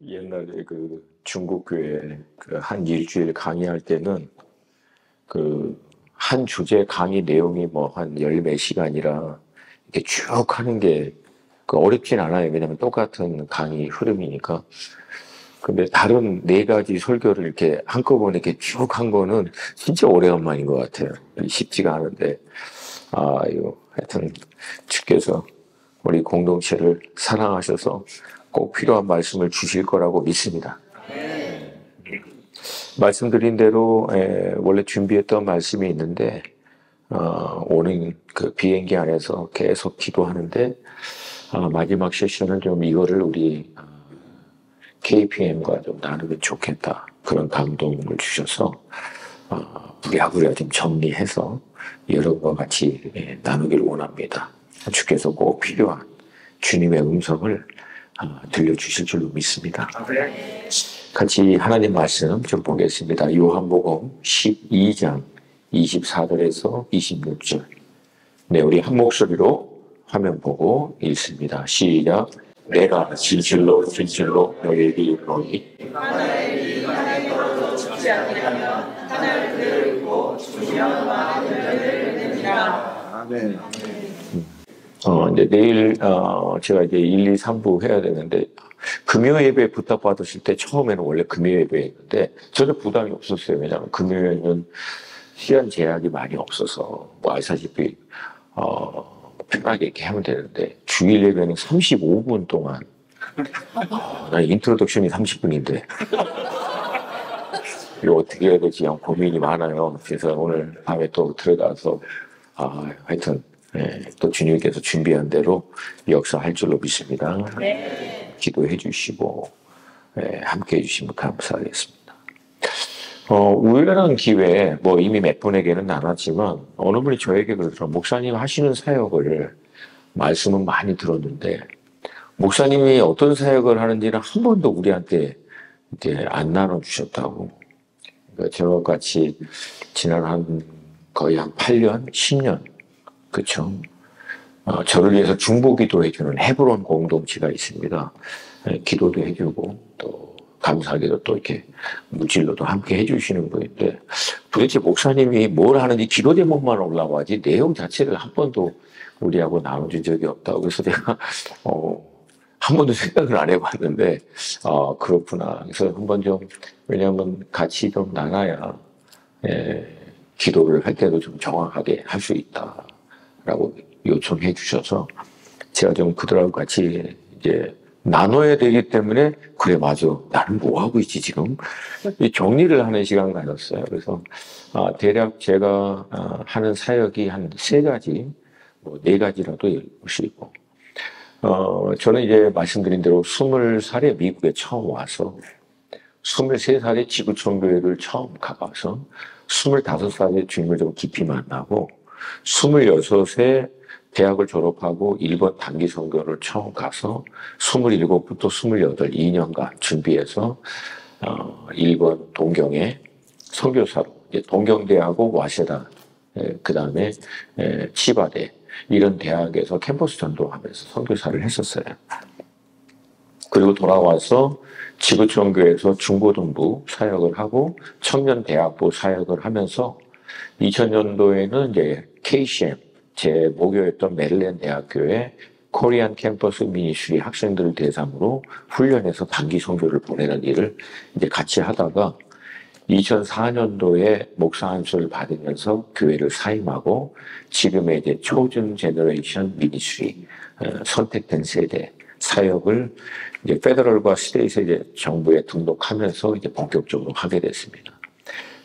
옛날에 그 중국 교회 그 한 일주일 강의할 때는 그 한 주제 강의 내용이 뭐 한 열 몇 시간이라 이렇게 쭉 하는 게 그 어렵진 않아요. 왜냐면 똑같은 강의 흐름이니까. 근데 다른 네 가지 설교를 이렇게 한꺼번에 이렇게 쭉 한 거는 진짜 오래간만인 것 같아요. 쉽지가 않은데. 이거 하여튼 주께서 우리 공동체를 사랑하셔서 꼭 필요한 말씀을 주실 거라고 믿습니다. 말씀드린 대로 원래 준비했던 말씀이 있는데 오는 그 비행기 안에서 계속 기도하는데 마지막 세션은 좀 이거를 우리 KPM과 좀 나누면 좋겠다. 그런 감동을 주셔서 부랴부랴 좀 정리해서 여러분과 같이 나누길 원합니다. 주께서 꼭 필요한 주님의 음성을 들려주실 줄로 믿습니다. 같이 하나님 말씀 좀 보겠습니다. 요한복음 12장 24절에서 26절. 네, 우리 한 목소리로 화면 보고 읽습니다. 시작. 내가 진실로 진실로 너희에게 이르노니 하나님이 하나님으로 죽지 아니하면 하나님 그를 읽고 죽으면 하나님을 믿느니라. 아멘. 이제 내일 제가 이제 1, 2, 3부 해야 되는데 금요 예배 부탁받으실 때 처음에는 원래 금요 예배였는데 저는 부담이 없었어요. 왜냐하면 금요일은 시간 제약이 많이 없어서 뭐 아시다시피 편하게 이렇게 하면 되는데 주일 예배는 35분 동안 나 인트로덕션이 30분인데 이거 어떻게 해야 될지 고민이 많아요. 그래서 오늘 밤에 또 들어가서 하여튼 또 주님께서 준비한 대로 역사할 줄로 믿습니다. 네. 기도해 주시고 함께 해주시면 감사하겠습니다. 우연한 기회에 뭐 이미 몇 분에게는 나눴지만 어느 분이 저에게 그러더라고요. 목사님 하시는 사역을 말씀은 많이 들었는데 목사님이 어떤 사역을 하는지는 한 번도 우리한테 이제 안 나눠주셨다고. 그러니까 저와 같이 지난 거의 한 8년, 10년 그렇죠. 저를 위해서 중보기도 해주는 헤브론 공동체가 있습니다. 기도도 해주고 또 감사하게도 또 이렇게 물질로도 함께 해주시는 분인데 도대체 목사님이 뭘 하는지 기도 제목만 올라와지 내용 자체를 한 번도 우리하고 나눠준 적이 없다고. 그래서 제가 한 번도 생각을 안 해봤는데 그렇구나. 그래서 한번 좀 왜냐하면 같이 좀 나눠야 기도를 할 때도 좀 정확하게 할 수 있다라고 요청해 주셔서 제가 좀 그들하고 같이 이제 나눠야 되기 때문에 그래 맞아 나는 뭐 하고 있지 지금 정리를 하는 시간 가졌어요. 그래서 대략 제가 하는 사역이 한 3가지 뭐 4가지라도 볼 수 있고 저는 이제 말씀드린 대로 20살에 미국에 처음 와서 23살에 지구촌교회를 처음 가봐서 25살에 주님을 좀 깊이 만나고 26세 대학을 졸업하고 일본 단기 선교를 처음 가서 27부터 28, 2년간 준비해서 일본 동경의 선교사로 동경대하고 와세다 그 다음에 치바대 이런 대학에서 캠퍼스 전도하면서 선교사를 했었어요. 그리고 돌아와서 지구촌교회에서 중고등부 사역을 하고 청년대학부 사역을 하면서 2000년도에는 이제 KCM 제 모교였던 메릴랜드 대학교에 코리안 캠퍼스 미니스트리 학생들을 대상으로 훈련해서 단기 선교를 보내는 일을 이제 같이 하다가 2004년도에 목사 안수를 받으면서 교회를 사임하고 지금의 이제 초준 제너레이션 미니스트리 선택된 세대 사역을 이제 페더럴과 스테이트 이제 정부에 등록하면서 이제 본격적으로 하게 됐습니다.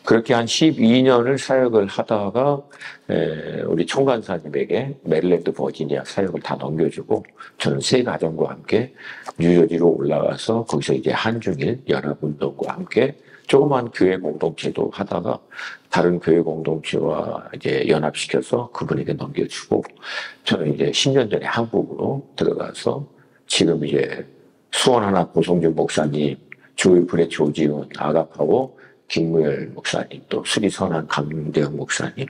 그렇게 한 12년을 사역을 하다가 우리 총간사님에게 메릴랜드 버지니아 사역을 다 넘겨주고 저는 3가정과 함께 뉴저지로 올라가서 거기서 이제 한중일 연합운동과 함께 조그만 교회 공동체도 하다가 다른 교회 공동체와 이제 연합시켜서 그분에게 넘겨주고 저는 이제 10년 전에 한국으로 들어가서 지금 이제 수원 하나 고성준 목사님, 조이풀의 조지훈, 아가파워 김무열 목사님, 또 수리선한 강대영 목사님,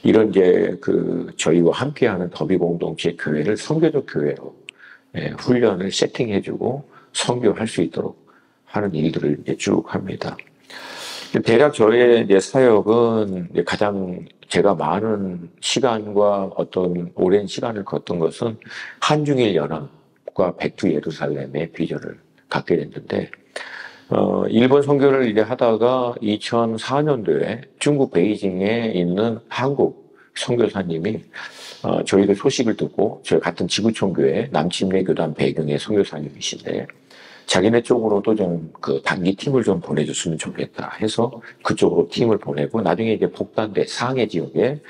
이런 이제 저희와 함께하는 더비 공동체 교회를 선교적 교회로 훈련을 세팅해주고 선교할 수 있도록 하는 일들을 이제 쭉 합니다. 대략 저의 이제 사역은 이제 가장 제가 많은 시간과 어떤 오랜 시간을 걷던 것은 한중일 연합과 백투 예루살렘의 비전을 갖게 됐는데, 일본 선교를 이제 하다가 2004년도에 중국 베이징에 있는 한국 선교사님이 저희들 소식을 듣고, 저희 같은 지구촌교회 남침례 교단 배경의 선교사님이신데, 자기네 쪽으로도 좀 그 단기 팀을 좀 보내줬으면 좋겠다 해서 그쪽으로 팀을 보내고, 나중에 이제 복단대 상해 지역에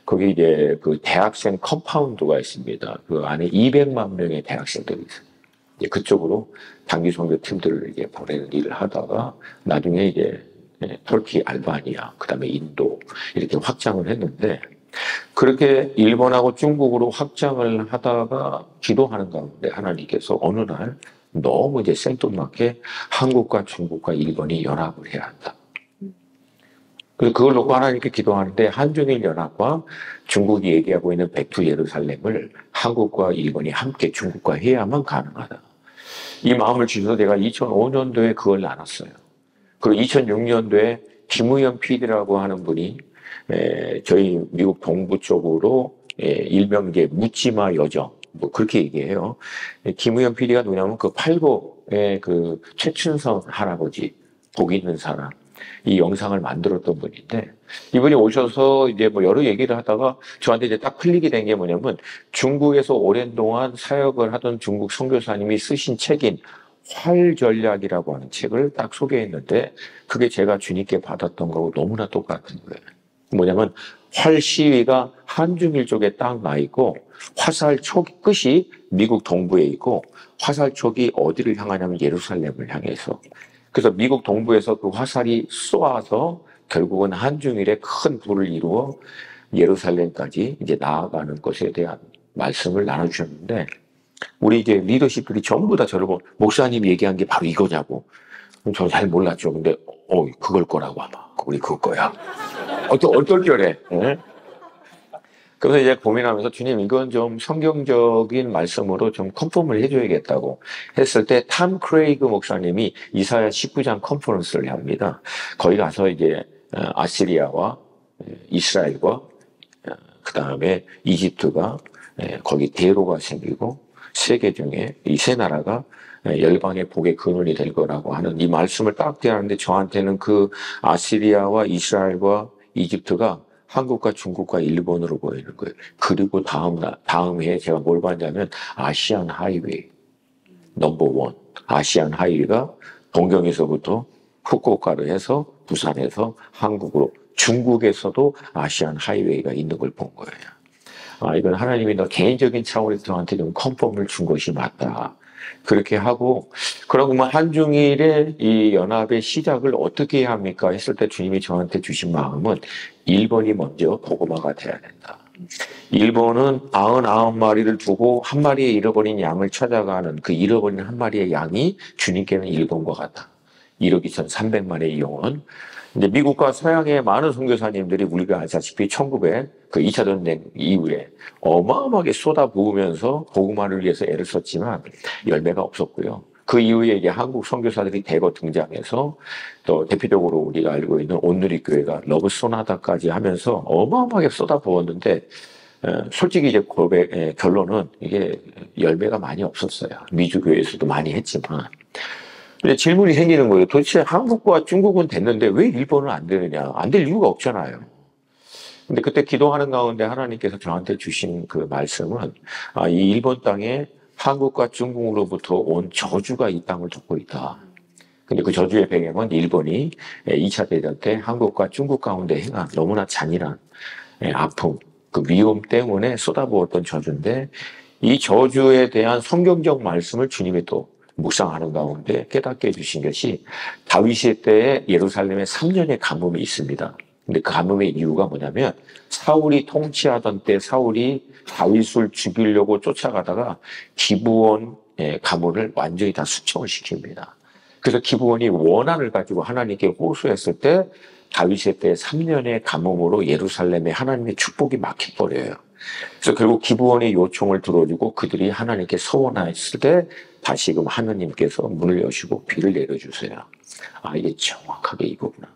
거기 이제 그 대학생 컴파운드가 있습니다. 그 안에 200만 명의 대학생들이 있어요. 이제 그쪽으로 단기 선교 팀들을 이제 보내는 일을 하다가 나중에 이제 터키, 알바니아, 그다음에 인도 이렇게 확장을 했는데, 그렇게 일본하고 중국으로 확장을 하다가 기도하는 가운데 하나님께서 어느 날 너무 이제 생뚱맞게 한국과 중국과 일본이 연합을 해야 한다. 그래서 그걸 놓고 하나님께 기도하는데, 한중일 연합과 중국이 얘기하고 있는 백투 예루살렘을 한국과 일본이 함께 중국과 해야만 가능하다. 이 마음을 주셔서 제가 2005년도에 그걸 나눴어요. 그리고 2006년도에 김우현 PD라고 하는 분이 저희 미국 동부 쪽으로 일명 이제 묻지마 여정, 뭐 그렇게 얘기해요. 김우현 PD가 누구냐면 그 팔고의 그 최춘선 할아버지, 복 있는 사람, 이 영상을 만들었던 분인데, 이분이 오셔서 이제 뭐 여러 얘기를 하다가 저한테 이제 딱 클릭이 된 게 뭐냐면, 중국에서 오랜 동안 사역을 하던 중국 선교사님이 쓰신 책인 활 전략이라고 하는 책을 딱 소개했는데, 그게 제가 주님께 받았던 거고 너무나 똑같은 거예요. 뭐냐면 활 시위가 한중일 쪽에 딱 나 있고, 화살 촉 끝이 미국 동부에 있고, 화살 촉이 어디를 향하냐면 예루살렘을 향해서. 그래서 미국 동부에서 그 화살이 쏘아서 결국은 한중일의 큰 불을 이루어 예루살렘까지 이제 나아가는 것에 대한 말씀을 나눠주셨는데, 우리 이제 리더십들이 전부 다 저를 보고 목사님 얘기한 게 바로 이거냐고. 저는 잘 몰랐죠. 근데 그걸 거라고 아마. 우리 그거 거야. 어떨결에. 네? 그래서 이제 고민하면서 주님, 이건 좀 성경적인 말씀으로 좀 컨펌을 해줘야겠다고 했을 때, 탐 크레이그 목사님이 이사야 19장 컨퍼런스를 합니다. 거기 가서 이제 아시리아와 이스라엘과 그 다음에 이집트가 거기 대로가 생기고, 세계 중에 이 세 나라가 열방의 복의 근원이 될 거라고 하는 이 말씀을 딱 대하는데, 저한테는 그 아시리아와 이스라엘과 이집트가 한국과 중국과 일본으로 보이는 거예요. 그리고 다음 해에 제가 뭘 봤냐면, 아시안 하이웨이 넘버 1 아시안 하이웨이가 동경에서부터 후쿠오카로 해서 부산에서 한국으로, 중국에서도 아시안 하이웨이가 있는 걸 본 거예요. 이건 하나님이 너 개인적인 차원에서 저한테 좀 컨펌을 준 것이 맞다. 그렇게 하고, 그러면 한중일의 이 연합의 시작을 어떻게 해야 합니까? 했을 때 주님이 저한테 주신 마음은, 일본이 먼저 복음화가 돼야 된다. 일본은 99마리를 두고 한 마리의 잃어버린 양을 찾아가는 그 잃어버린 한 마리의 양이 주님께는 일본과 같다. 1억 2,300만의 영혼. 이제 미국과 서양의 많은 선교사님들이 우리가 알다시피 1900 그 2차 전쟁 이후에 어마어마하게 쏟아부으면서 복음화를 위해서 애를 썼지만 열매가 없었고요. 그 이후에 이제 한국 선교사들이 대거 등장해서, 또 대표적으로 우리가 알고 있는 온누리 교회가 러브 소나다까지 하면서 어마어마하게 쏟아부었는데, 솔직히 이제 결론은 이게 열매가 많이 없었어요. 미주 교회에서도 많이 했지만. 근데 질문이 생기는 거예요. 도대체 한국과 중국은 됐는데 왜 일본은 안 되느냐? 안 될 이유가 없잖아요. 근데 그때 기도하는 가운데 하나님께서 저한테 주신 그 말씀은, 이 일본 땅에 한국과 중국으로부터 온 저주가 이 땅을 덮고 있다. 근데 그 저주의 배경은 일본이 2차 대전 때 한국과 중국 가운데 행한 너무나 잔인한 아픔, 그 위험 때문에 쏟아부었던 저주인데, 이 저주에 대한 성경적 말씀을 주님이 또 묵상하는 가운데 깨닫게 해주신 것이, 다윗의 때에 예루살렘에 3년의 가뭄이 있습니다. 근데 그 가뭄의 이유가 뭐냐면, 사울이 통치하던 때 사울이 다윗을 죽이려고 쫓아가다가 기브온 가문을 완전히 다 수청을 시킵니다. 그래서 기브온이 원한을 가지고 하나님께 호소했을 때, 다윗의 때 3년의 가뭄으로 예루살렘에 하나님의 축복이 막혀버려요. 그래서 결국 기브원의 요청을 들어주고 그들이 하나님께 서원했을 때 다시금 하나님께서 문을 여시고 비를 내려주세요. 아, 이게 정확하게 이거구나.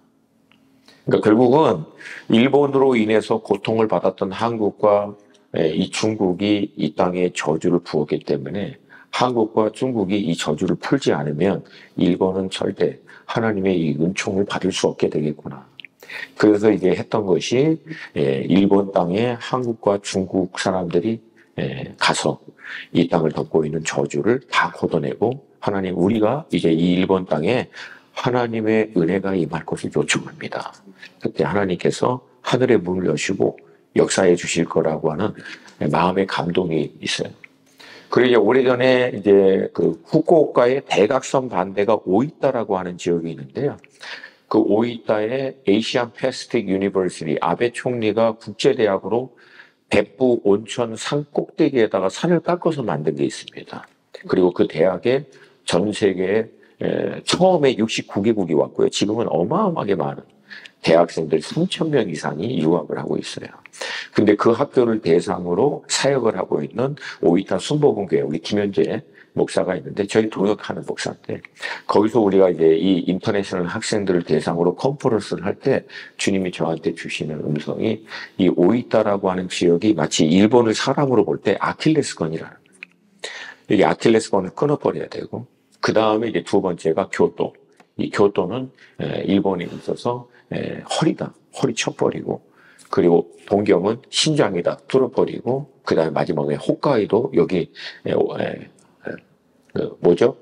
그러니까 결국은 일본으로 인해서 고통을 받았던 한국과 이 중국이 이 땅에 저주를 부었기 때문에 한국과 중국이 이 저주를 풀지 않으면 일본은 절대 하나님의 이 은총을 받을 수 없게 되겠구나. 그래서 이제 했던 것이 일본 땅에 한국과 중국 사람들이 가서 이 땅을 덮고 있는 저주를 다 걷어내고 하나님 우리가 이제 이 일본 땅에 하나님의 은혜가 임할 것을 요청합니다. 그때 하나님께서 하늘의 문을 여시고 역사해 주실 거라고 하는 마음의 감동이 있어요. 그리고 이제 오래전에 이제 그 후쿠오카의 대각선 반대가 오이타라고 하는 지역이 있는데요. 그 오이타의 에이시안 패시픽 유니버시티 아베 총리가 국제대학으로 백부 온천 산 꼭대기에다가 산을 깎아서 만든 게 있습니다. 그리고 그 대학에 전 세계에 처음에 69개국이 왔고요. 지금은 어마어마하게 많은 대학생들 3,000명 이상이 유학을 하고 있어요. 근데 그 학교를 대상으로 사역을 하고 있는 오이타 순복음교회 우리 김현재 목사가 있는데 저희 동역하는 목사인데 거기서 우리가 이제 이 인터내셔널 학생들을 대상으로 컨퍼런스를 할 때 주님이 저한테 주시는 음성이 이 오이타라고 하는 지역이 마치 일본을 사람으로 볼 때 아킬레스건이라는 이 아킬레스건을 끊어버려야 되고 그 다음에 이제 두 번째가 교토. 이 교토는 일본에 있어서 허리다. 허리 쳐버리고 그리고 동경은 신장이다. 뚫어버리고 그 다음에 마지막에 홋카이도 여기 뭐죠?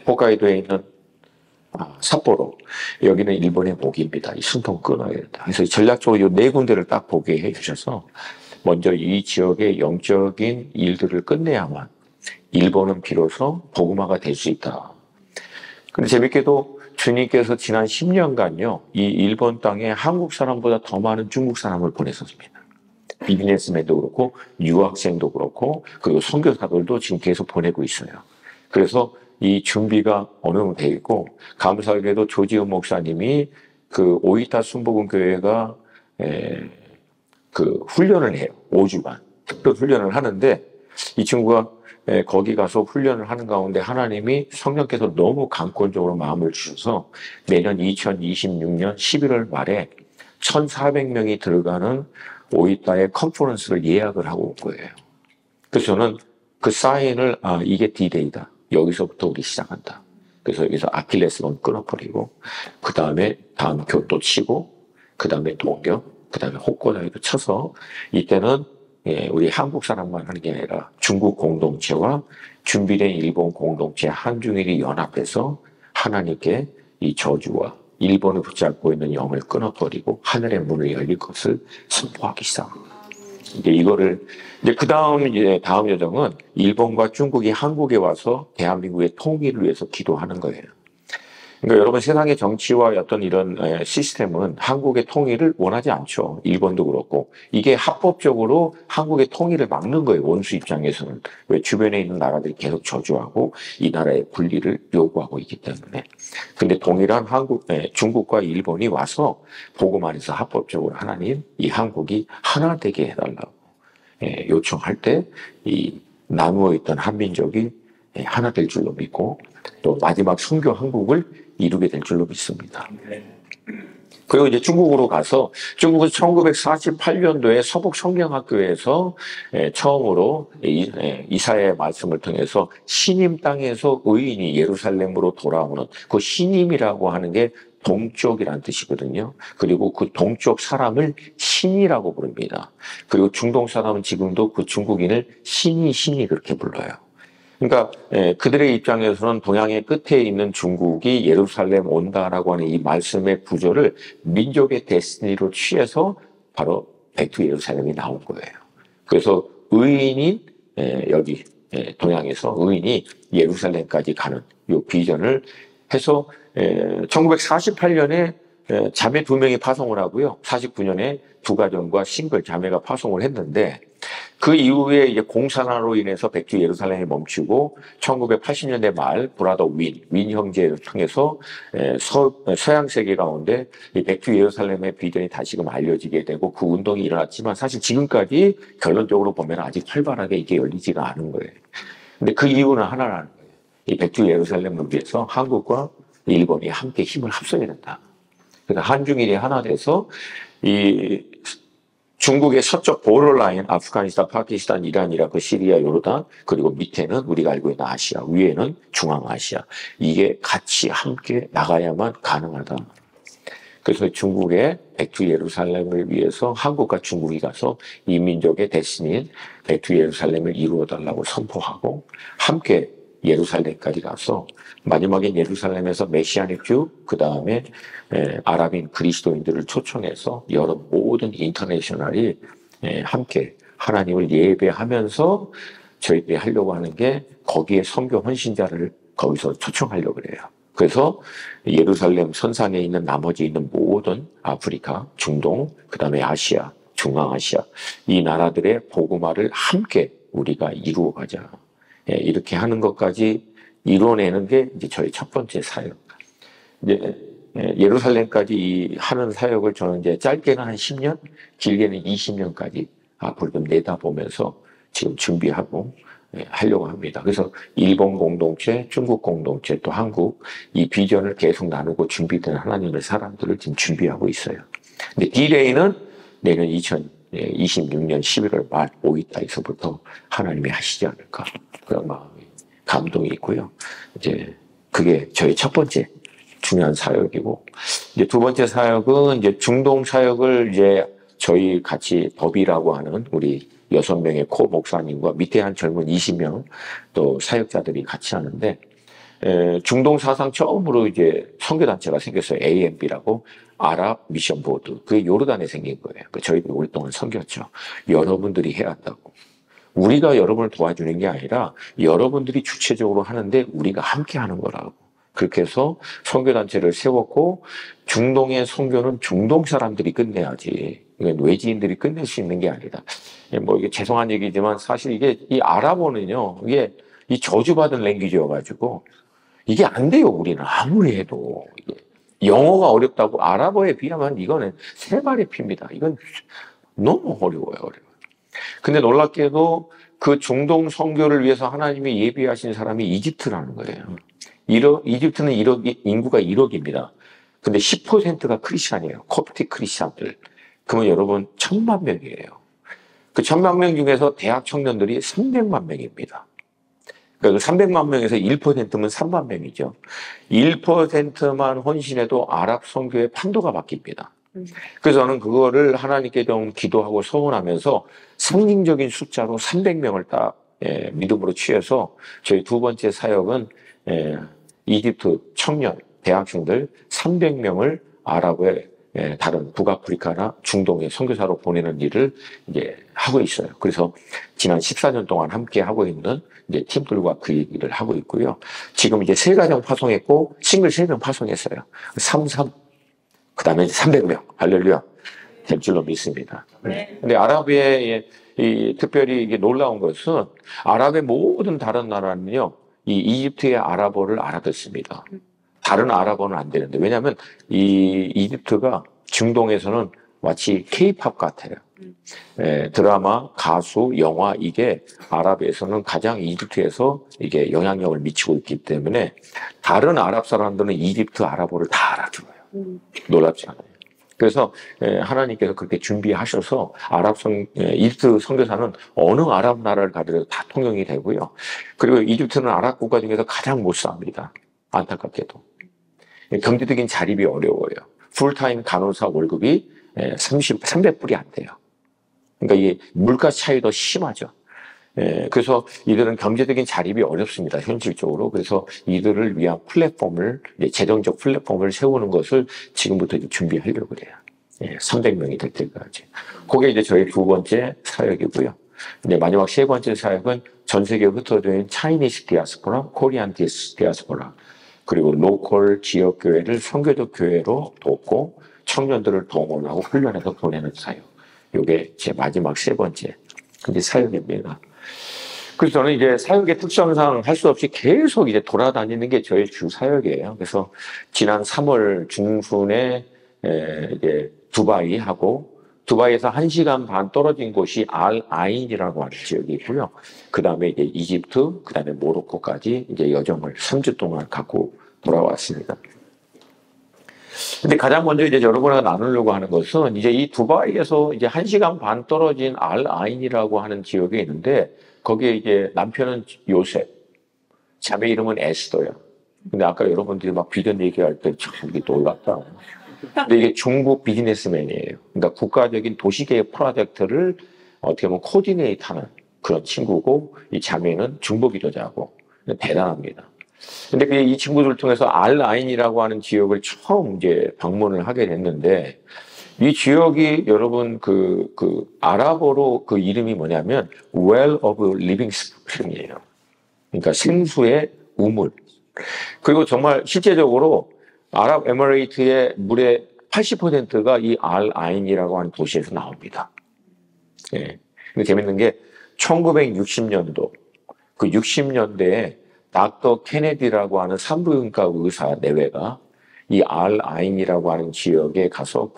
홋카이도에 있는 삿포로 여기는 일본의 목입니다. 이 숨통 끊어야 된다. 그래서 전략적으로 이 네 군데를 딱 보게 해주셔서 먼저 이 지역의 영적인 일들을 끝내야만 일본은 비로소 복음화가 될 수 있다. 근데 재밌게도 주님께서 지난 10년간요, 이 일본 땅에 한국 사람보다 더 많은 중국 사람을 보냈었습니다. 비즈니스맨도 그렇고, 유학생도 그렇고, 그리고 선교사들도 지금 계속 보내고 있어요. 그래서 이 준비가 어느 정도 돼 있고, 감사하게도 조지은 목사님이 그 오이타 순복음교회가 그 훈련을 해요. 5주간. 특별 훈련을 하는데, 이 친구가 거기 가서 훈련을 하는 가운데 하나님이 성령께서 너무 강권적으로 마음을 주셔서 내년 2026년 11월 말에 1,400명이 들어가는 오이타의 컨퍼런스를 예약을 하고 온 거예요. 그래서 저는 그 사인을 이게 D-Day다. 여기서부터 우리 시작한다. 그래서 여기서 아킬레스건 끊어버리고 그 다음에 다음 교토 치고 그 다음에 동경 그 다음에 홋카이도 쳐서 이때는 우리 한국 사람만 하는 게 아니라 중국 공동체와 준비된 일본 공동체 한중일이 연합해서 하나님께 이 저주와 일본을 붙잡고 있는 영을 끊어버리고 하늘의 문을 열릴 것을 선포하기 시작합니다. 이거를 이제 그 다음 다음 여정은 일본과 중국이 한국에 와서 대한민국의 통일을 위해서 기도하는 거예요. 그러니까 여러분 세상의 정치와 어떤 이런 시스템은 한국의 통일을 원하지 않죠. 일본도 그렇고. 이게 합법적으로 한국의 통일을 막는 거예요. 원수 입장에서는. 왜 주변에 있는 나라들이 계속 저주하고 이 나라의 분리를 요구하고 있기 때문에. 근데 동일한 중국과 일본이 와서 복음 안에서 합법적으로 하나님 이 한국이 하나 되게 해달라고 요청할 때 이 나누어 있던 한민족이 하나 될 줄로 믿고 또 마지막 순교 한국을 이루게 될 줄로 믿습니다. 그리고 이제 중국으로 가서 중국은 1948년도에 서북 성경학교에서 처음으로 이사야의 말씀을 통해서 신임 땅에서 의인이 예루살렘으로 돌아오는 그 신임이라고 하는 게 동쪽이라는 뜻이거든요. 그리고 그 동쪽 사람을 신이라고 부릅니다. 그리고 중동 사람은 지금도 그 중국인을 신이 그렇게 불러요. 그러니까 그들의 입장에서는 동양의 끝에 있는 중국이 예루살렘 온다라고 하는 이 말씀의 구조를 민족의 데스티니로 취해서 바로 백투 예루살렘이 나온 거예요. 그래서 의인이 여기 동양에서 의인이 예루살렘까지 가는 이 비전을 해서 1948년에 자매 2명이 파송을 하고요. 49년에 두 가정과 싱글 자매가 파송을 했는데 그 이후에 이제 공산화로 인해서 백주 예루살렘이 멈추고 1980년대 말 브라더 윈 형제를 통해서 서양 세계 가운데 이 백주 예루살렘의 비전이 다시금 알려지게 되고 그 운동이 일어났지만 사실 지금까지 결론적으로 보면 아직 활발하게 이게 열리지가 않은 거예요. 근데 그 이유는 하나라는 거예요. 이 백주 예루살렘을 위해서 한국과 일본이 함께 힘을 합쳐야 된다. 그래서 한중일이 하나 돼서 이 중국의 서쪽 보더라인, 아프가니스탄, 파키스탄, 이란, 이라크, 시리아, 요르단, 그리고 밑에는 우리가 알고 있는 아시아, 위에는 중앙아시아. 이게 같이 함께 나가야만 가능하다. 그래서 중국의 백주 예루살렘을 위해서 한국과 중국이 가서 이민족의 대신인 백주 예루살렘을 이루어달라고 선포하고 함께 예루살렘까지 가서 마지막에 예루살렘에서 메시아닉 주, 그 다음에 아랍인 그리스도인들을 초청해서 여러 모든 인터내셔널이 함께 하나님을 예배하면서 저희들이 하려고 하는 게 거기에 선교 헌신자를 거기서 초청하려고 그래요. 그래서 예루살렘 선상에 있는 나머지 있는 모든 아프리카, 중동, 그 다음에 아시아, 중앙아시아 이 나라들의 복음화를 함께 우리가 이루어가자. 이렇게 하는 것까지 이뤄내는 게 이제 저희 첫 번째 사역. 이제 예루살렘까지 하는 사역을 저는 이제 짧게는 한 10년, 길게는 20년까지 앞으로 좀 내다보면서 지금 준비하고 하려고 합니다. 그래서 일본 공동체, 중국 공동체, 또 한국 이 비전을 계속 나누고 준비된 하나님의 사람들을 지금 준비하고 있어요. 근데 디레이는 내년 2026년 11월 말 5일달에서부터 하나님이 하시지 않을까 그런 마음이 감동이 있고요. 이제 그게 저희 첫 번째 중요한 사역이고 이제 두 번째 사역은 이제 중동 사역을 이제 저희 같이 법이라고 하는 우리 6명의 코 목사님과 밑에 한 젊은 20명 또 사역자들이 같이 하는데 중동 사상 처음으로 이제 선교단체가 생겼어요. AMB라고 아랍 미션 보드. 그게 요르단에 생긴 거예요. 저희도 오랫동안 섬겼죠. 여러분들이 해야 한다고. 우리가 여러분을 도와주는 게 아니라 여러분들이 주체적으로 하는데 우리가 함께 하는 거라고. 그렇게 해서 선교단체를 세웠고 중동의 선교는 중동 사람들이 끝내야지. 이건 외지인들이 끝낼 수 있는 게 아니다. 뭐 이게 죄송한 얘기지만 사실 이게 이 아랍어는요. 이게 이 저주받은 랭귀지여가지고 이게 안 돼요. 우리는 아무리 해도. 영어가 어렵다고 아랍어에 비하면 이거는 세 발의 피입니다. 이건 너무 어려워요. 근데 놀랍게도 그 중동 선교를 위해서 하나님이 예비하신 사람이 이집트라는 거예요. 이집트는 인구가 1억입니다. 근데 10%가 크리스찬이에요. 콥틱 크리스찬들. 그러면 여러분 1000만 명이에요. 그 1000만 명 중에서 대학 청년들이 300만 명입니다. 그러니까 300만 명에서 1%면 3만 명이죠. 1%만 헌신해도 아랍 선교의 판도가 바뀝니다. 그래서 저는 그거를 하나님께 좀 기도하고 서원하면서 상징적인 숫자로 300명을 딱 믿음으로 취해서 저희 두 번째 사역은 이집트 청년 대학생들 300명을 아랍의 다른 북아프리카나 중동의 선교사로 보내는 일을 이제 하고 있어요. 그래서 지난 14년 동안 함께 하고 있는 이제 팀들과 그 얘기를 하고 있고요. 지금 이제 3가정 파송했고 싱글 3명 파송했어요. 33. 그 다음에 300명. 할렐루야. 될 줄로 믿습니다. 네. 근데 아랍의 특별히 이게 놀라운 것은 아랍의 모든 다른 나라는요, 이 이집트의 아랍어를 알아듣습니다. 다른 아랍어는 안 되는데. 왜냐하면 이 이집트가 중동에서는 마치 K-팝 같아요. 드라마, 가수, 영화 이게 아랍에서는 가장 이집트에서 이게 영향력을 미치고 있기 때문에 다른 아랍 사람들은 이집트 아랍어를 다 알아들어요. 놀랍지 않아요. 그래서 하나님께서 그렇게 준비하셔서 이집트 선교사는 어느 아랍 나라를 가더라도 다 통용이 되고요. 그리고 이집트는 아랍 국가 중에서 가장 못 삽니다. 안타깝게도. 경제적인 자립이 어려워요. 풀타임 간호사 월급이 300불이 안 돼요. 그러니까 이게 물가 차이도 심하죠. 그래서 이들은 경제적인 자립이 어렵습니다. 현실적으로. 그래서 이들을 위한 플랫폼을, 재정적 플랫폼을 세우는 것을 지금부터 준비하려고 그래요. 300명이 될 때까지. 그게 이제 저희 두 번째 사역이고요. 이제 마지막 세 번째 사역은 전 세계에 흩어져 있는 차이니스 디아스포라, 코리안 디아스포라, 그리고 로컬 지역 교회를 선교적 교회로 돕고 청년들을 동원하고 훈련해서 보내는 사역. 이게 제 마지막 세 번째 그게 사역입니다. 그래서 저는 이제 사역의 특성상 할 수 없이 계속 이제 돌아다니는 게 저의 주 사역이에요. 그래서 지난 3월 중순에 이제 두바이하고 두바이에서 1시간 반 떨어진 곳이 알 아인이라고 하는 지역이 있고요. 그 다음에 이제 이집트, 그 다음에 모로코까지 이제 여정을 3주 동안 갖고 돌아왔습니다. 근데 가장 먼저 이제 여러분과 나누려고 하는 것은 이제 이 두바이에서 이제 1시간 반 떨어진 알 아인이라고 하는 지역이 있는데 거기에 이제 남편은 요셉, 자매 이름은 에스더야. 근데 아까 여러분들이 막 비전 얘기할 때 참 놀랐다. 근데 이게 중국 비즈니스맨이에요. 그러니까 국가적인 도시계획 프로젝트를 어떻게 보면 코디네이트하는 그런 친구고 이 자매는 중보기 여자고 대단합니다. 근데 이 친구들을 통해서 알 아인이라고 하는 지역을 처음 이제 방문을 하게 됐는데 이 지역이 여러분 아랍어로 그 이름이 뭐냐면 Well of Living Spring이에요. 그러니까 생수의 우물. 그리고 정말 실제적으로 아랍에미레이트의 물의 80%가 이 알 아인이라고 하는 도시에서 나옵니다. 예. 근데 재밌는 게 1960년도 그 60년대에 닥터 케네디라고 하는 산부인과 의사 내외가 이 알 아인이라고 하는 지역에 가서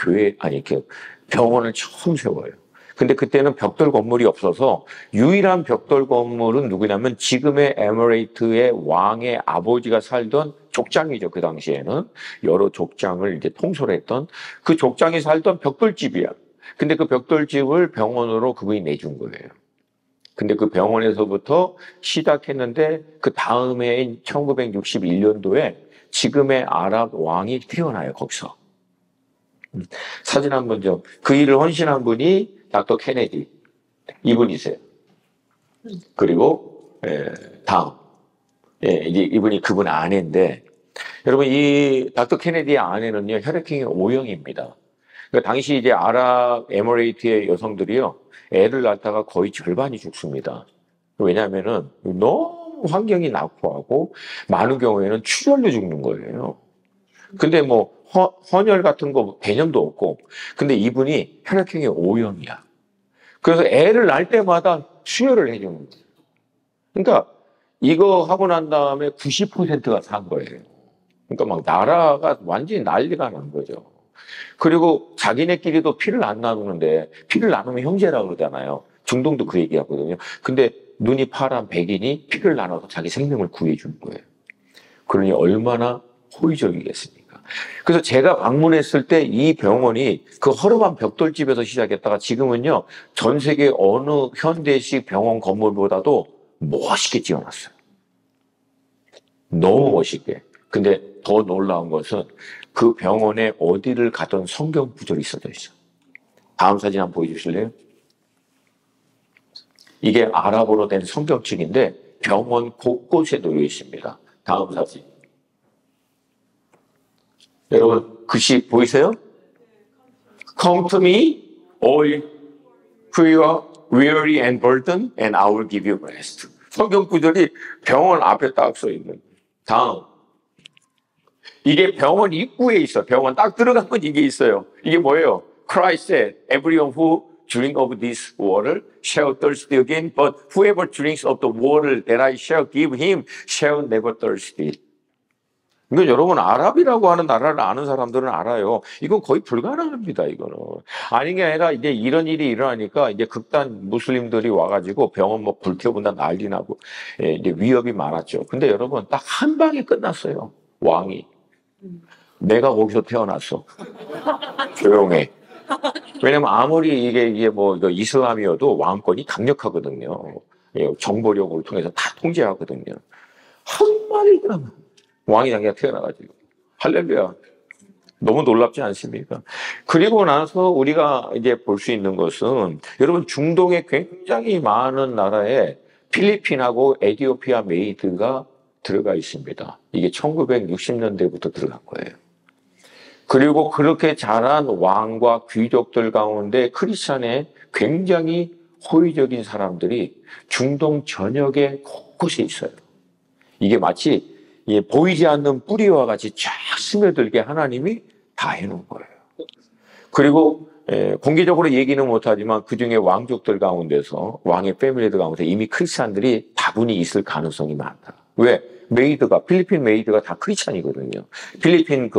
병원을 처음 세워요. 근데 그때는 벽돌 건물이 없어서 유일한 벽돌 건물은 누구냐면 지금의 에미레이트의 왕의 아버지가 살던 족장이죠. 그 당시에는 여러 족장을 이제 통솔했던 그 족장이 살던 벽돌집이야. 근데 그 벽돌집을 병원으로 그분이 내준 거예요. 근데 그 병원에서부터 시작했는데 그 다음해인 1961년도에 지금의 아랍 왕이 태어나요. 거기서. 사진 한번 그 일을 헌신한 분이 닥터 케네디 이분이세요. 그리고 다음 이제 이분이 그분 아내인데 여러분 이 닥터 케네디의 아내는요 혈액형이 O형입니다. 그러니까 당시 이제 아랍 에미레이트의 여성들이요 애를 낳다가 거의 절반이 죽습니다. 왜냐하면은 너무 환경이 낙후하고 많은 경우에는 출혈로 죽는 거예요. 근데 뭐 헌혈 같은 거 개념도 없고 근데 이분이 혈액형이 O형이야. 그래서 애를 낳을 때마다 수혈을 해주는 거예요. 그러니까 이거 하고 난 다음에 90%가 산 거예요. 그러니까 막 나라가 완전히 난리가 난 거죠. 그리고 자기네끼리도 피를 안 나누는데 피를 나누면 형제라고 그러잖아요. 중동도 그 얘기하거든요. 근데 눈이 파란 백인이 피를 나눠서 자기 생명을 구해주는 거예요. 그러니 얼마나 호의적이겠습니까? 그래서 제가 방문했을 때 이 병원이 그 허름한 벽돌집에서 시작했다가 지금은요 전 세계 어느 현대식 병원 건물보다도 멋있게 지어놨어요. 너무 멋있게. 근데 더 놀라운 것은 그 병원에 어디를 가던 성경 구절이 써져 있어요. 다음 사진 한번 보여주실래요? 이게 아랍어로 된 성경책인데 병원 곳곳에 놓여 있습니다. 다음 사진. 여러분 글씨 보이세요? Come to me, all who are weary and burdened, and I will give you rest. 성경 구절이 병원 앞에 딱 써 있는. 다음. 이게 병원 입구에 있어. 병원 딱 들어가면 이게 있어요. 이게 뭐예요? Christ said, everyone who drink of this water shall thirst again, but whoever drinks of the water that I shall give him shall never thirst. 이건 여러분 아랍이라고 하는 나라를 아는 사람들은 알아요. 이건 거의 불가능합니다. 이거는 아닌 게 아니라 이제 이런 일이 일어나니까 이제 극단 무슬림들이 와가지고 병원 뭐 불태운다 난리 나고 이제 위협이 많았죠. 근데 여러분 딱 한 방에 끝났어요. 왕이 내가 거기서 태어났어. 조용해. 왜냐면 아무리 이게 뭐 이슬람이어도 왕권이 강력하거든요. 정보력을 통해서 다 통제하거든요. 한마디 그러면 왕이 자기가 태어나가지고 할렐루야. 너무 놀랍지 않습니까? 그리고 나서 우리가 이제 볼 수 있는 것은 여러분 중동에 굉장히 많은 나라에 필리핀하고 에티오피아 메이드가 들어가 있습니다. 이게 1960년대부터 들어간 거예요. 그리고 그렇게 자란 왕과 귀족들 가운데 크리스찬의 굉장히 호의적인 사람들이 중동 전역에 곳곳에 있어요. 이게 마치 보이지 않는 뿌리와 같이 쫙 스며들게 하나님이 다 해놓은 거예요. 그리고 공개적으로 얘기는 못하지만 그중에 왕족들 가운데서 왕의 패밀리들 가운데 이미 크리스찬들이 다분히 있을 가능성이 많다. 왜? 필리핀 메이드가 다 크리스찬이거든요. 필리핀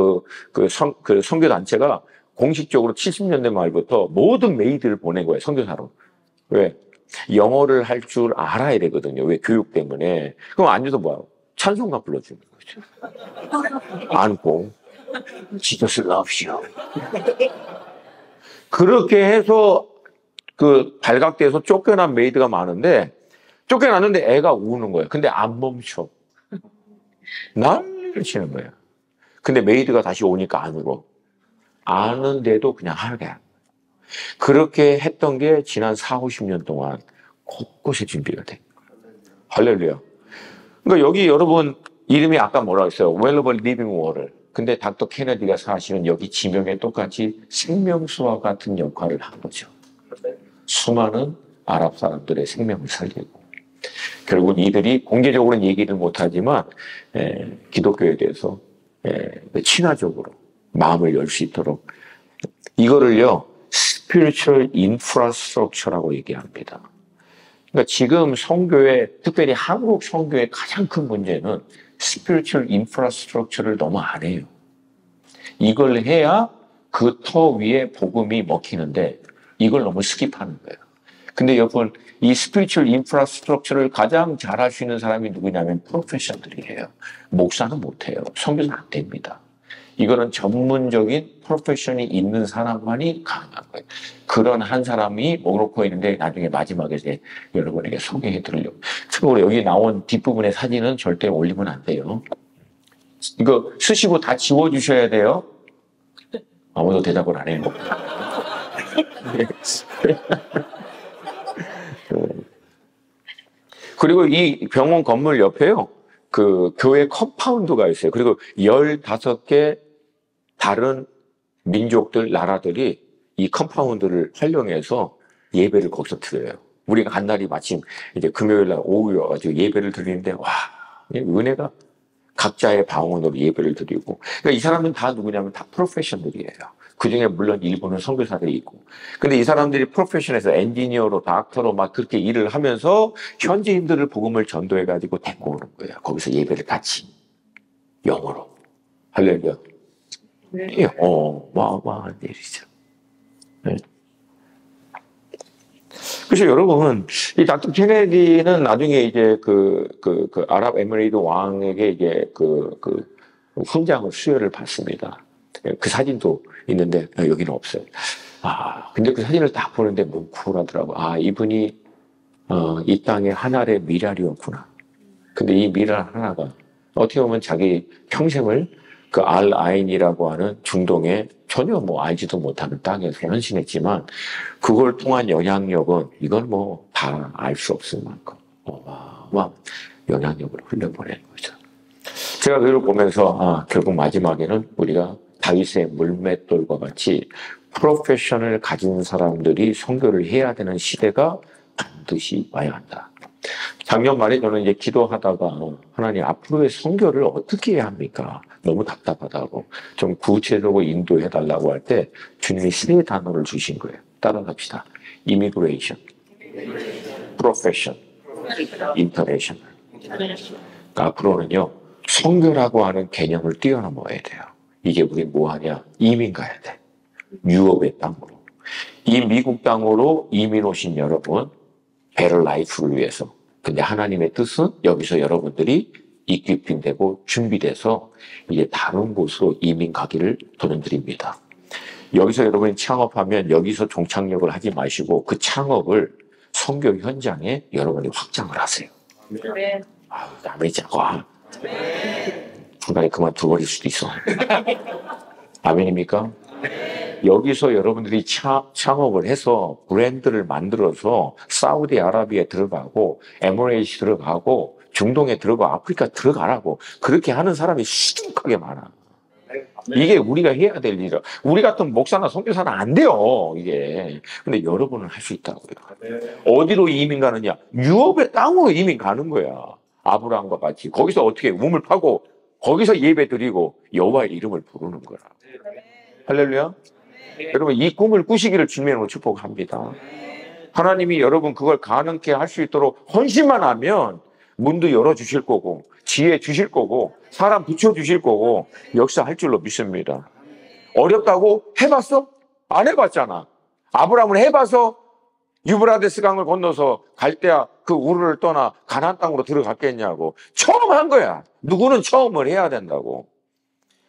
선교 단체가 공식적으로 70년대 말부터 모든 메이드를 보낸 거예요, 선교사로. 왜? 영어를 할 줄 알아야 되거든요. 왜? 교육 때문에. 그럼 앉아서 뭐야? 찬송가 불러주는 거죠. 안고. Jesus loves you. 그렇게 해서 발각돼서 쫓겨난 메이드가 많은데, 쫓겨났는데 애가 우는 거예요. 근데 안 멈춰. 난리를 치는 거예요. 근데 메이드가 다시 오니까 안 울어. 아는데도 그냥 하게. 그렇게 했던 게 지난 4, 50년 동안 곳곳에 준비가 돼. 할렐루야. 그러니까 여기 여러분 이름이 아까 뭐라고 했어요? Valuable Living Water. 근데 닥터 케네디가 사실은 여기 지명에 똑같이 생명수와 같은 역할을 한 거죠. 수많은 아랍 사람들의 생명을 살리고. 결국은 이들이 공개적으로는 얘기를 못하지만 기독교에 대해서 친화적으로 마음을 열 수 있도록 이거를요. Spiritual Infrastructure라고 얘기합니다. 그러니까 지금 선교회, 특별히 한국 선교의 가장 큰 문제는 Spiritual Infrastructure를 너무 안 해요. 이걸 해야 그 터 위에 복음이 먹히는데 이걸 너무 스킵하는 거예요. 근데 여러분 이 Spiritual Infrastructure를 가장 잘 할 수 있는 사람이 누구냐면 프로페셔널들이에요. 목사는 못해요. 선교사는 안 됩니다. 이거는 전문적인 프로페셔널이 있는 사람만이 가능한 거예요. 그런 한 사람이 모로코에 있는데 나중에 마지막에 이제 여러분에게 소개해 드리려고. 참고로 여기 나온 뒷부분의 사진은 절대 올리면 안 돼요. 이거 쓰시고 다 지워주셔야 돼요. 아무도 대답을 안 해요. 그리고 이 병원 건물 옆에요. 그 교회 컴파운드가 있어요. 그리고 15개 다른 민족들, 나라들이 이 컴파운드를 활용해서 예배를 거기서 드려요. 우리가 간 날이 마침 이제 금요일 날 오후에 와가지고 예배를 드리는데, 와, 은혜가 각자의 방언으로 예배를 드리고. 그러니까 이 사람은 다 누구냐면 다 프로페셔널이에요. 그 중에 물론 일부는 선교사들이 있고. 근데 이 사람들이 프로페셔널에서 엔지니어로, 닥터로 막 그렇게 일을 하면서 현지인들을 복음을 전도해가지고 데리고 오는 거예요. 거기서 예배를 같이. 영어로. 할렐루야. 네. 어마어마한 일이죠. 네. 그래서 여러분, 이 닥터 케네디는 나중에 이제 아랍에미레이트 왕에게 이제 훈장을 수여를 받습니다. 그 사진도 있는데 여기는 없어요. 근데 그 사진을 딱 보는데 뭉클하더라고. 이분이 이 땅의 한 알의 미랄이었구나. 근데 이 미랄 하나가 어떻게 보면 자기 평생을 그 알아인이라고 하는 중동에 전혀 뭐 알지도 못하는 땅에서 헌신했지만 그걸 통한 영향력은 이건 뭐 다 알 수 없을 만큼 어마어마한 영향력을 흘려보낸 거죠. 제가 그걸 보면서 결국 마지막에는 우리가 다윗의 물맷돌과 같이 프로페셔널을 가진 사람들이 선교를 해야 되는 시대가 반드시 와야 한다. 작년 말에 저는 이제 기도하다가 하나님 앞으로의 선교를 어떻게 해야 합니까? 너무 답답하다고 좀 구체적으로 인도해달라고 할 때 주님이 세 단어를 주신 거예요. 따라갑시다. Immigration, Profession, International. 그러니까 앞으로는요. 선교라고 하는 개념을 뛰어넘어야 돼요. 이게 우리 뭐 하냐? 이민 가야 돼. 유럽의 땅으로. 이 미국 땅으로 이민 오신 여러분, 베럴 라이프를 위해서. 근데 하나님의 뜻은 여기서 여러분들이 이퀴핑되고 준비돼서 이제 다른 곳으로 이민 가기를 도전드립니다. 여기서 여러분이 창업하면 여기서 종착역을 하지 마시고 그 창업을 선교 현장에 여러분이 확장을 하세요. 네. 남의 자과. 중간에 그만둬버릴 수도 있어. 아멘입니까? 여기서 여러분들이 창업을 해서 브랜드를 만들어서 사우디아라비아에 들어가고 에미레이트 들어가고 중동에 들어가고 아프리카 들어가라고 그렇게 하는 사람이 수두룩하게 많아. 이게 우리가 해야 될 일이야. 우리 같은 목사나 선교사는 안 돼요, 이게. 근데 여러분은 할 수 있다고요. 어디로 이민 가느냐? 유업의 땅으로 이민 가는 거야. 아브라함과 같이. 거기서 어떻게 우물 파고 거기서 예배 드리고 여호와의 이름을 부르는 거라. 할렐루야. 여러분, 이 꿈을 꾸시기를 주님으로 축복합니다. 하나님이 여러분 그걸 가능케 할 수 있도록 헌신만 하면 문도 열어주실 거고, 지혜 주실 거고, 사람 붙여주실 거고, 역사할 줄로 믿습니다. 어렵다고 해봤어? 안 해봤잖아. 아브라함은 해봐서 유브라데스 강을 건너서 갈대아 그 우르를 떠나 가나안 땅으로 들어갔겠냐고. 처음 한 거야. 누구는 처음을 해야 된다고.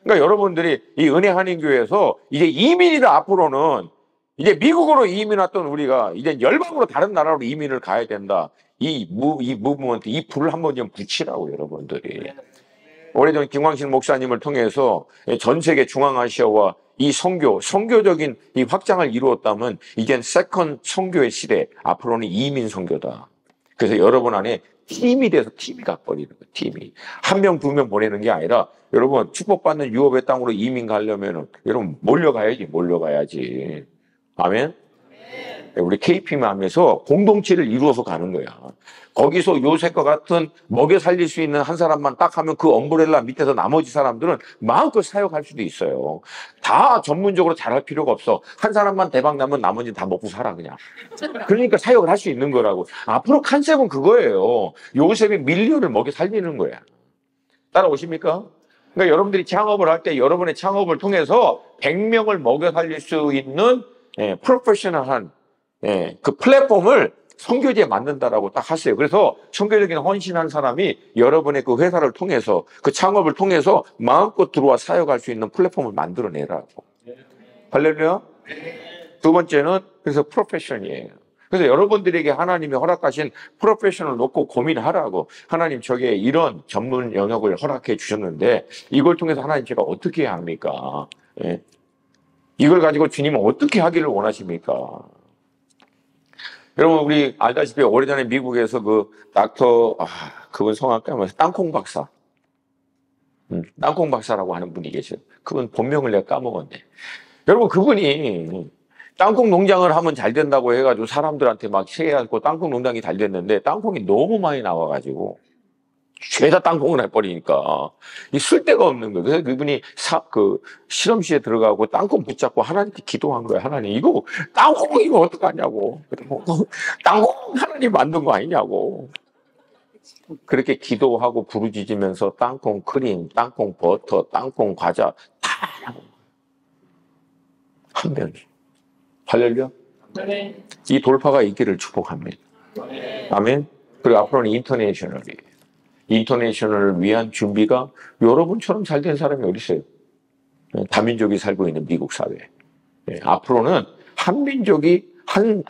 그러니까 여러분들이 이 은혜 한인교회에서 이제 이민이다. 앞으로는 이제 미국으로 이민 왔던 우리가 이제 열방으로 다른 나라로 이민을 가야 된다. 이 무브먼트, 이 불을 한번 좀 붙이라고 여러분들이. 오래전 김광실 목사님을 통해서 전 세계 중앙아시아와 이 선교적인 이 확장을 이루었다면 이젠 세컨 선교의 시대, 앞으로는 이민 선교다. 그래서 여러분 안에 팀이 돼서 팀이 가버리는 거예요. 팀이. 한 명, 두 명 보내는 게 아니라 여러분 축복받는 유업의 땅으로 이민 가려면 여러분 몰려가야지. 아멘? 우리 KP만 하면서 공동체를 이루어서 가는 거야. 거기서 요셉과 같은 먹여 살릴 수 있는 한 사람만 딱 하면 그 엄브렐라 밑에서 나머지 사람들은 마음껏 사역할 수도 있어요. 다 전문적으로 잘할 필요가 없어. 한 사람만 대박 나면 나머지는 다 먹고 살아 그냥. 그러니까 사역을 할 수 있는 거라고. 앞으로 컨셉은 그거예요. 요셉이 밀리언을 먹여 살리는 거야. 따라오십니까? 그러니까 여러분들이 창업을 할 때 여러분의 창업을 통해서 100명을 먹여 살릴 수 있는 프로페셔널한 그 플랫폼을 선교지에 만든다라고 딱 하세요. 그래서 선교적인 헌신한 사람이 여러분의 그 회사를 통해서 그 창업을 통해서 마음껏 들어와 사역할 수 있는 플랫폼을 만들어내라고. 할렐루야. 두 번째는 그래서 프로페션이에요. 그래서 여러분들에게 하나님이 허락하신 프로페셔널을 놓고 고민하라고. 하나님 저게 이런 전문 영역을 허락해 주셨는데 이걸 통해서 하나님 제가 어떻게 해야 합니까? 이걸 가지고 주님은 어떻게 하기를 원하십니까? 여러분 우리 알다시피 오래전에 미국에서 그 그분 성함 까먹었어요. 땅콩 박사. 땅콩 박사라고 하는 분이 계셔요. 그분 본명을 내가 까먹었네. 여러분 그분이 땅콩 농장을 하면 잘 된다고 해가지고 사람들한테 막 세계하고 땅콩 농장이 잘 됐는데 땅콩이 너무 많이 나와가지고 죄다 땅콩을 해버리니까 쓸 데가 없는 거예요. 그래서 그분이 실험실에 들어가고 땅콩 붙잡고 하나님께 기도한 거예요. 하나님 이거 땅콩 이거 어떡하냐고. 땅콩 하나님 만든 거 아니냐고. 그렇게 기도하고 부르짖으면서 땅콩 크림, 땅콩 버터, 땅콩 과자 다 한 명이. 할렐루야. 이 돌파가 있기를 축복합니다. 아멘. 그리고 앞으로는 인터내셔널을 위한 준비가 여러분처럼 잘 된 사람이 어디 있어요? 다민족이 살고 있는 미국 사회. 앞으로는 한 민족이 한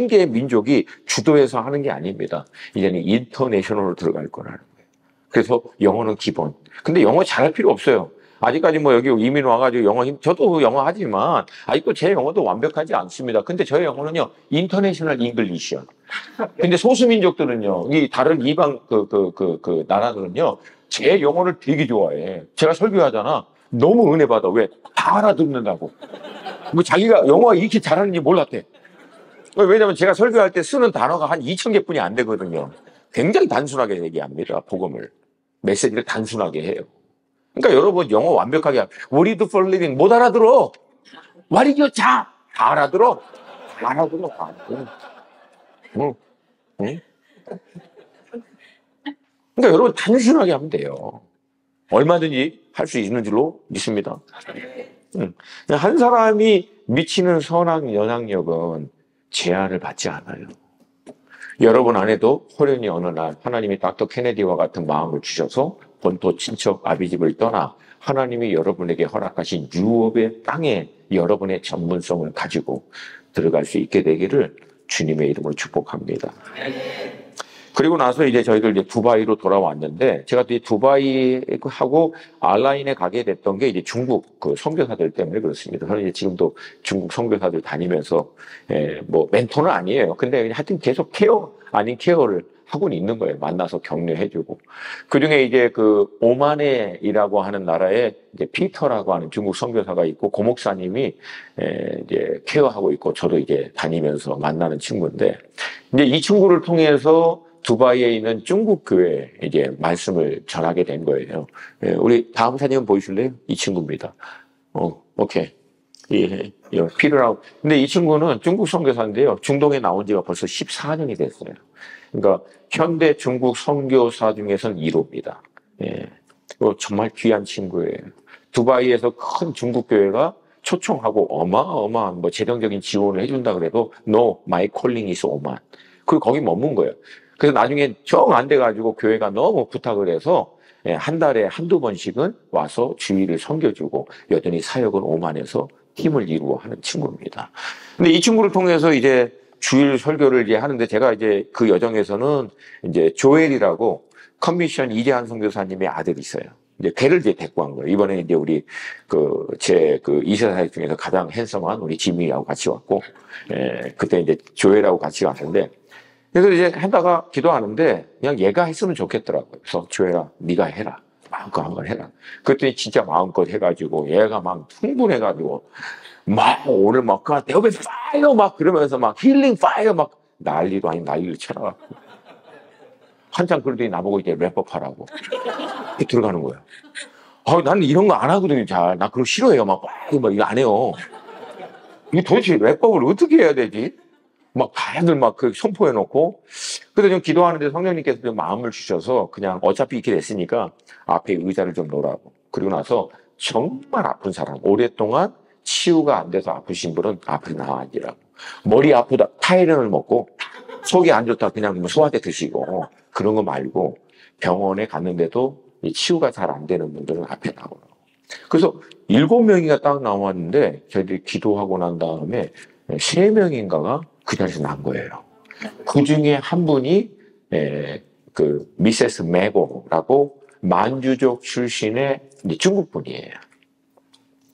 개의 민족이 주도해서 하는 게 아닙니다. 이제는 인터내셔널로 들어갈 거라는 거예요. 그래서 영어는 기본. 근데 영어 잘할 필요 없어요. 아직까지 뭐 여기 이민 와가지고 저도 영어 하지만 아직도 제 영어도 완벽하지 않습니다. 근데 저의 영어는요, 인터내셔널 잉글리시요. 근데 소수민족들은요, 이 다른 이방 나라들은요, 제 영어를 되게 좋아해. 제가 설교하잖아. 너무 은혜 받아. 왜? 다 알아듣는다고. 뭐 자기가 영어 이렇게 잘하는지 몰랐대. 왜냐면 제가 설교할 때 쓰는 단어가 한 2,000개뿐이 안 되거든요. 굉장히 단순하게 얘기합니다. 복음을. 메시지를 단순하게 해요. 그러니까 여러분 영어 완벽하게 What is for living? 못 알아들어. What is your job? 다 알아들어. 다 알아들어. 그러니까 여러분 단순하게 하면 돼요. 얼마든지 할 수 있는 줄로 믿습니다. 한 사람이 미치는 선한 영향력은 제한을 받지 않아요. 여러분 안에도 호련히 어느 날 하나님이 닥터 케네디와 같은 마음을 주셔서 본토 친척 아비집을 떠나 하나님이 여러분에게 허락하신 유업의 땅에 여러분의 전문성을 가지고 들어갈 수 있게 되기를 주님의 이름으로 축복합니다. 그리고 나서 이제 저희들 이제 두바이로 돌아왔는데 제가 이 두바이하고 알라인에 가게 됐던 게 이제 중국 그 선교사들 때문에 그렇습니다. 저는 이제 지금도 중국 선교사들 다니면서 뭐 멘토는 아니에요. 근데 하여튼 계속 케어 아닌 케어를 하고는 있는 거예요. 만나서 격려해주고. 그 중에 이제 그 오만에이라고 하는 나라에 이제 피터라고 하는 중국 선교사가 있고 고목사님이 이제 케어하고 있고 저도 이제 다니면서 만나는 친구인데 이제 이 친구를 통해서 두바이에 있는 중국 교회에 이제 말씀을 전하게 된 거예요. 우리 다음 사진 보여줄래요? 이 친구입니다. 오케이. 예, 예, 필요하고. 근데 이 친구는 중국 선교사인데요. 중동에 나온 지가 벌써 14년이 됐어요. 그러니까 현대 중국 선교사 중에서는 1호입니다. 예. 정말 귀한 친구예요. 두바이에서 큰 중국 교회가 초청하고 어마어마한 뭐 재정적인 지원을 해준다 그래도 No, my calling is Oman. 그리고 거기 머문 거예요. 그래서 나중에 정 안 돼가지고 교회가 너무 부탁을 해서 예, 한 달에 한두 번씩은 와서 주일을 섬겨주고 여전히 사역은 오만에서 팀을 이루어 하는 친구입니다. 근데 이 친구를 통해서 이제 주일 설교를 이제 하는데 제가 이제 그 여정에서는 이제 조엘이라고 커미션 이재한 선교사님의 아들이 있어요. 이제 걔를 이제 데리고 간 거예요. 이번에 이제 우리 제 이세 사역 중에서 가장 핸섬한 우리 지미하고 같이 왔고, 예, 그때 이제 조엘하고 같이 갔는데, 그래서 이제 하다가 기도하는데 그냥 얘가 했으면 좋겠더라고요. 그래서 조엘아, 네가 해라. 마음껏 한번 해라. 그랬더니 진짜 마음껏 해가지고 얘가 막 흥분해가지고 막 오늘 막 그 내 옆에서 파이어 막 그러면서 막 힐링 파이어 막 난리도 아닌 난리를 쳐놔갖고 한참 그러더니 나보고 이제 랩업 하라고 들어가는 거야. 나는 이런 거 안 하거든요. 잘. 나 그런 거 싫어해요. 막 이거 안 해요. 이게 도대체 랩업을 어떻게 해야 되지? 막 다들 막 그 선포해놓고. 그래서 좀 기도하는데 성령님께서 좀 마음을 주셔서 그냥 어차피 이렇게 됐으니까 앞에 의자를 좀 놓으라고. 그리고 나서 정말 아픈 사람, 오랫동안 치유가 안 돼서 아프신 분은 앞에 나와 앉으라고. 머리 아프다, 타이레놀 먹고 속이 안 좋다 그냥 뭐 소화제 드시고 그런 거 말고 병원에 갔는데도 치유가 잘 안 되는 분들은 앞에 나오라고. 그래서 7명이가 딱 나왔는데 저희들이 기도하고 난 다음에 3명인가가 그 자리에서 난 거예요. 그 중에 한 분이 그 미세스 메고라고 만주족 출신의 중국 분이에요.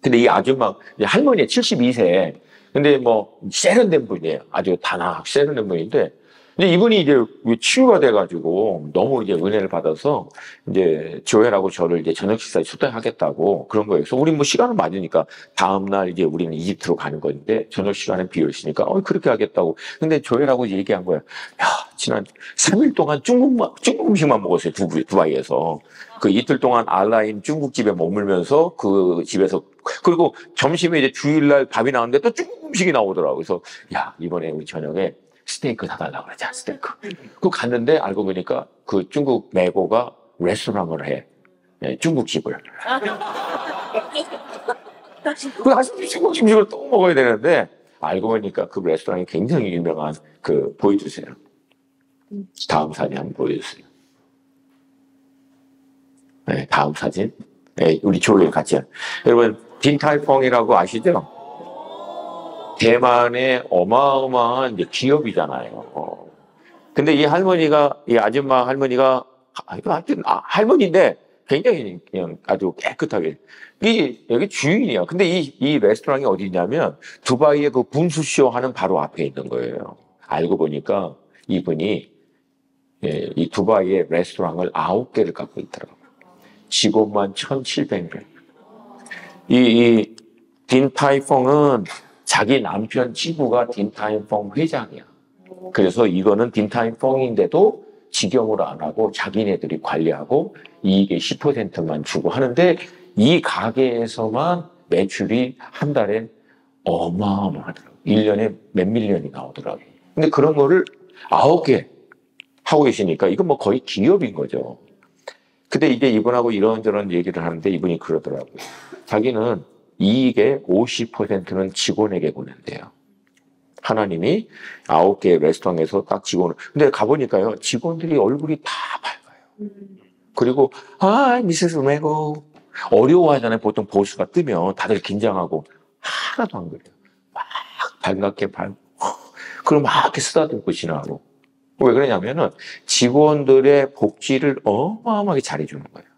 근데 이 아줌마 할머니 72세. 근데 뭐 세련된 분이에요. 아주 단아하고 세련된 분인데, 근데 이분이 이제 치유가 돼가지고 너무 이제 은혜를 받아서 이제 조엘하고 저를 이제 저녁 식사에 초대하겠다고 그런 거예요. 그래서 우리 뭐 시간은 맞으니까 다음날 이제 우리는 이집트로 가는 건데 저녁 시간에 비어 있으니까 그렇게 하겠다고. 근데 조엘하고 이제 얘기한 거예요. 야, 지난 3일 동안 중국 음식만 먹었어요. 두바이에서. 그 이틀 동안 알라인 중국집에 머물면서 그 집에서, 그리고 점심에 이제 주일날 밥이 나오는데 또 중국 음식이 나오더라고요. 그래서 야, 이번에 우리 저녁에 스테이크 사달라고 그러자, 스테이크. 그 갔는데 알고 보니까 그 중국 매고가 레스토랑을 해. 네, 중국집을. 그 아직도 중국 음식을 또 먹어야 되는데 알고 보니까 그 레스토랑이 굉장히 유명한 보여주세요. 다음 사진 한번 보여주세요. 네, 다음 사진. 네, 우리 조엘 같이. 여러분, 딘타이펑이라고 아시죠? 대만의 어마어마한 이제 기업이잖아요. 근데 이 할머니가, 이 아줌마 할머니가, 하여튼, 할머니인데 굉장히 그냥 아주 깨끗하게. 여기 주인이야. 근데 이 레스토랑이 어디냐면 두바이의 그 분수쇼 하는 바로 앞에 있는 거예요. 알고 보니까 이분이 이 두바이의 레스토랑을 9개를 갖고 있더라고요. 직원만 1,700명. 이 딘타이펑은 자기 남편 지부가 딘타이펑 회장이야. 그래서 이거는 딘타이펑인데도 직영으로 안 하고 자기네들이 관리하고 이익의 10%만 주고 하는데 이 가게에서만 매출이 한 달에 어마어마하더라고요. 1년에 몇 밀리언이 나오더라고요. 근데 그런 거를 9개 하고 계시니까 이건 뭐 거의 기업인 거죠. 근데 이제 이분하고 이런저런 얘기를 하는데 이분이 그러더라고요. 자기는 이익의 50%는 직원에게 보낸대요. 하나님이 9개 레스토랑에서 딱 직원을. 근데 가보니까요, 직원들이 얼굴이 다 밝아요. 그리고, 미세스 메고. 어려워하잖아요. 보통 보스가 뜨면 다들 긴장하고. 하나도 안 그래요. 막 밝게 밝고. 그럼 막 이렇게 쓰다듬고 지나가고. 왜 그러냐면은 직원들의 복지를 어마어마하게 잘해주는 거예요.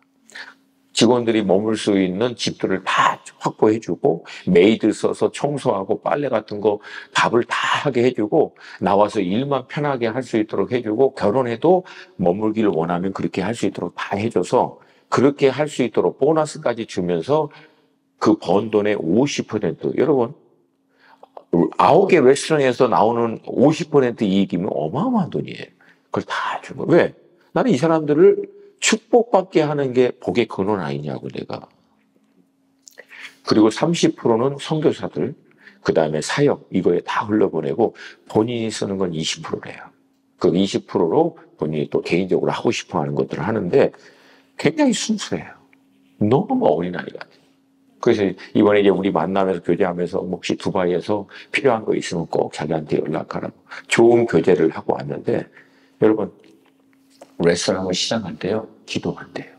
직원들이 머물 수 있는 집들을 다 확보해주고 메이드 써서 청소하고 빨래 같은 거 밥을 다 하게 해주고 나와서 일만 편하게 할 수 있도록 해주고 결혼해도 머물기를 원하면 그렇게 할 수 있도록 다 해줘서 그렇게 할 수 있도록 보너스까지 주면서 그 번 돈의 50% 여러분 9개 레스토랑에서 나오는 50% 이익이면 어마어마한 돈이에요. 그걸 다 주고 왜? 나는 이 사람들을 축복받게 하는 게 복의 근원 아니냐고 내가. 그리고 30%는 선교사들, 그 다음에 사역, 이거에 다 흘려보내고 본인이 쓰는 건 20%래요. 그 20%로 본인이 또 개인적으로 하고 싶어 하는 것들을 하는데 굉장히 순수해요. 너무 어린아이 같아요. 그래서 이번에 이제 우리 만나면서 교제하면서 혹시 두바이에서 필요한 거 있으면 꼭 자기한테 연락하라고 좋은 교제를 하고 왔는데, 여러분, 레스토랑을 시작할 때요, 기도한대요.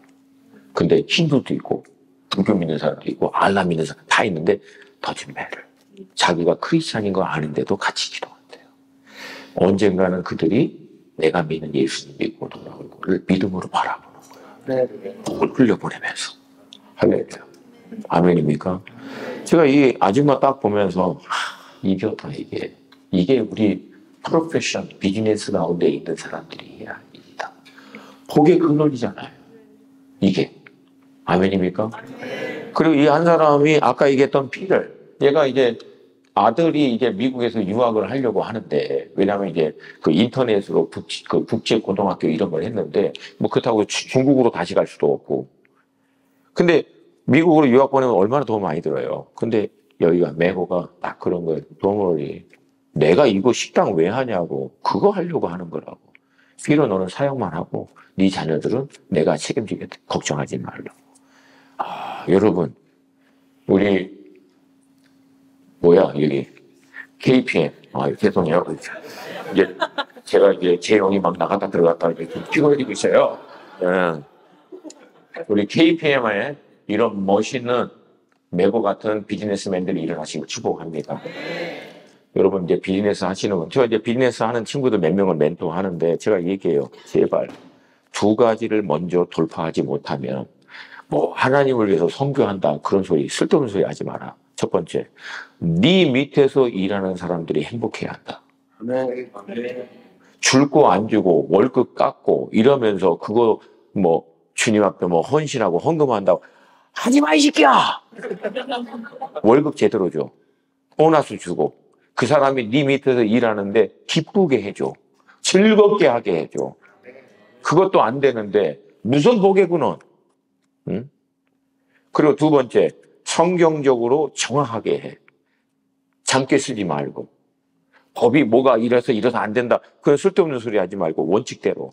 근데 힌두도 있고, 불교 믿는 사람도 있고, 알라 믿는 사람 다 있는데, 더진매를. 자기가 크리스찬인 거 아는데도 같이 기도한대요. 언젠가는 그들이 내가 믿는 예수님 믿고 돌아올 거를 믿음으로 바라보는 거예요. 복을 흘려보내면서. 할렐루야. 아멘입니까? 제가 이 아줌마 딱 보면서, 이겼다, 이게. 이게 우리 프로페션, 비즈니스 가운데 있는 사람들이야. 복의 근원이잖아요. 이게. 아멘입니까? 그리고 이 한 사람이 아까 얘기했던 피들, 얘가 이제 아들이 이제 미국에서 유학을 하려고 하는데, 왜냐면 이제 그 인터넷으로 그 국제고등학교 이런 걸 했는데, 뭐 그렇다고 중국으로 다시 갈 수도 없고. 근데 미국으로 유학 보내면 얼마나 돈 많이 들어요. 근데 여기가 메고가 딱 그런 거예요. 동물이 내가 이거 식당 왜 하냐고, 그거 하려고 하는 거라고. 필요 너는 사용만 하고 네 자녀들은 내가 책임지겠다. 걱정하지 말라고. 여러분, 우리 여기 KPM. 죄송해요. 이제 제가 이제 재영이 막 나갔다 들어갔다 이제 좀 피곤해지고 있어요. 우리 KPM에 이런 멋있는 메고 같은 비즈니스맨들이 일어나시고 축복합니다. 여러분, 이제 비즈니스 하시는 분, 제가 이제 비즈니스 하는 친구들 몇 명을 멘토하는데 제가 얘기해요. 제발 두 가지를 먼저 돌파하지 못하면 뭐 하나님을 위해서 선교한다 그런 소리, 쓸데없는 소리 하지 마라. 첫 번째, 네 밑에서 일하는 사람들이 행복해야 한다. 줄 거 안 주고 월급 깎고 이러면서 그거 뭐 주님 앞에 뭐 헌신하고 헌금한다고 하지 마, 이 새끼야. 월급 제대로 줘. 보너스 주고 그 사람이 네 밑에서 일하는데 기쁘게 해줘. 즐겁게 하게 해줘. 그것도 안 되는데 무슨 복의 근원? 응? 그리고 두 번째, 성경적으로 정확하게 해. 잠깨 쓰지 말고. 법이 뭐가 이래서 안 된다. 그건 쓸데없는 소리 하지 말고 원칙대로.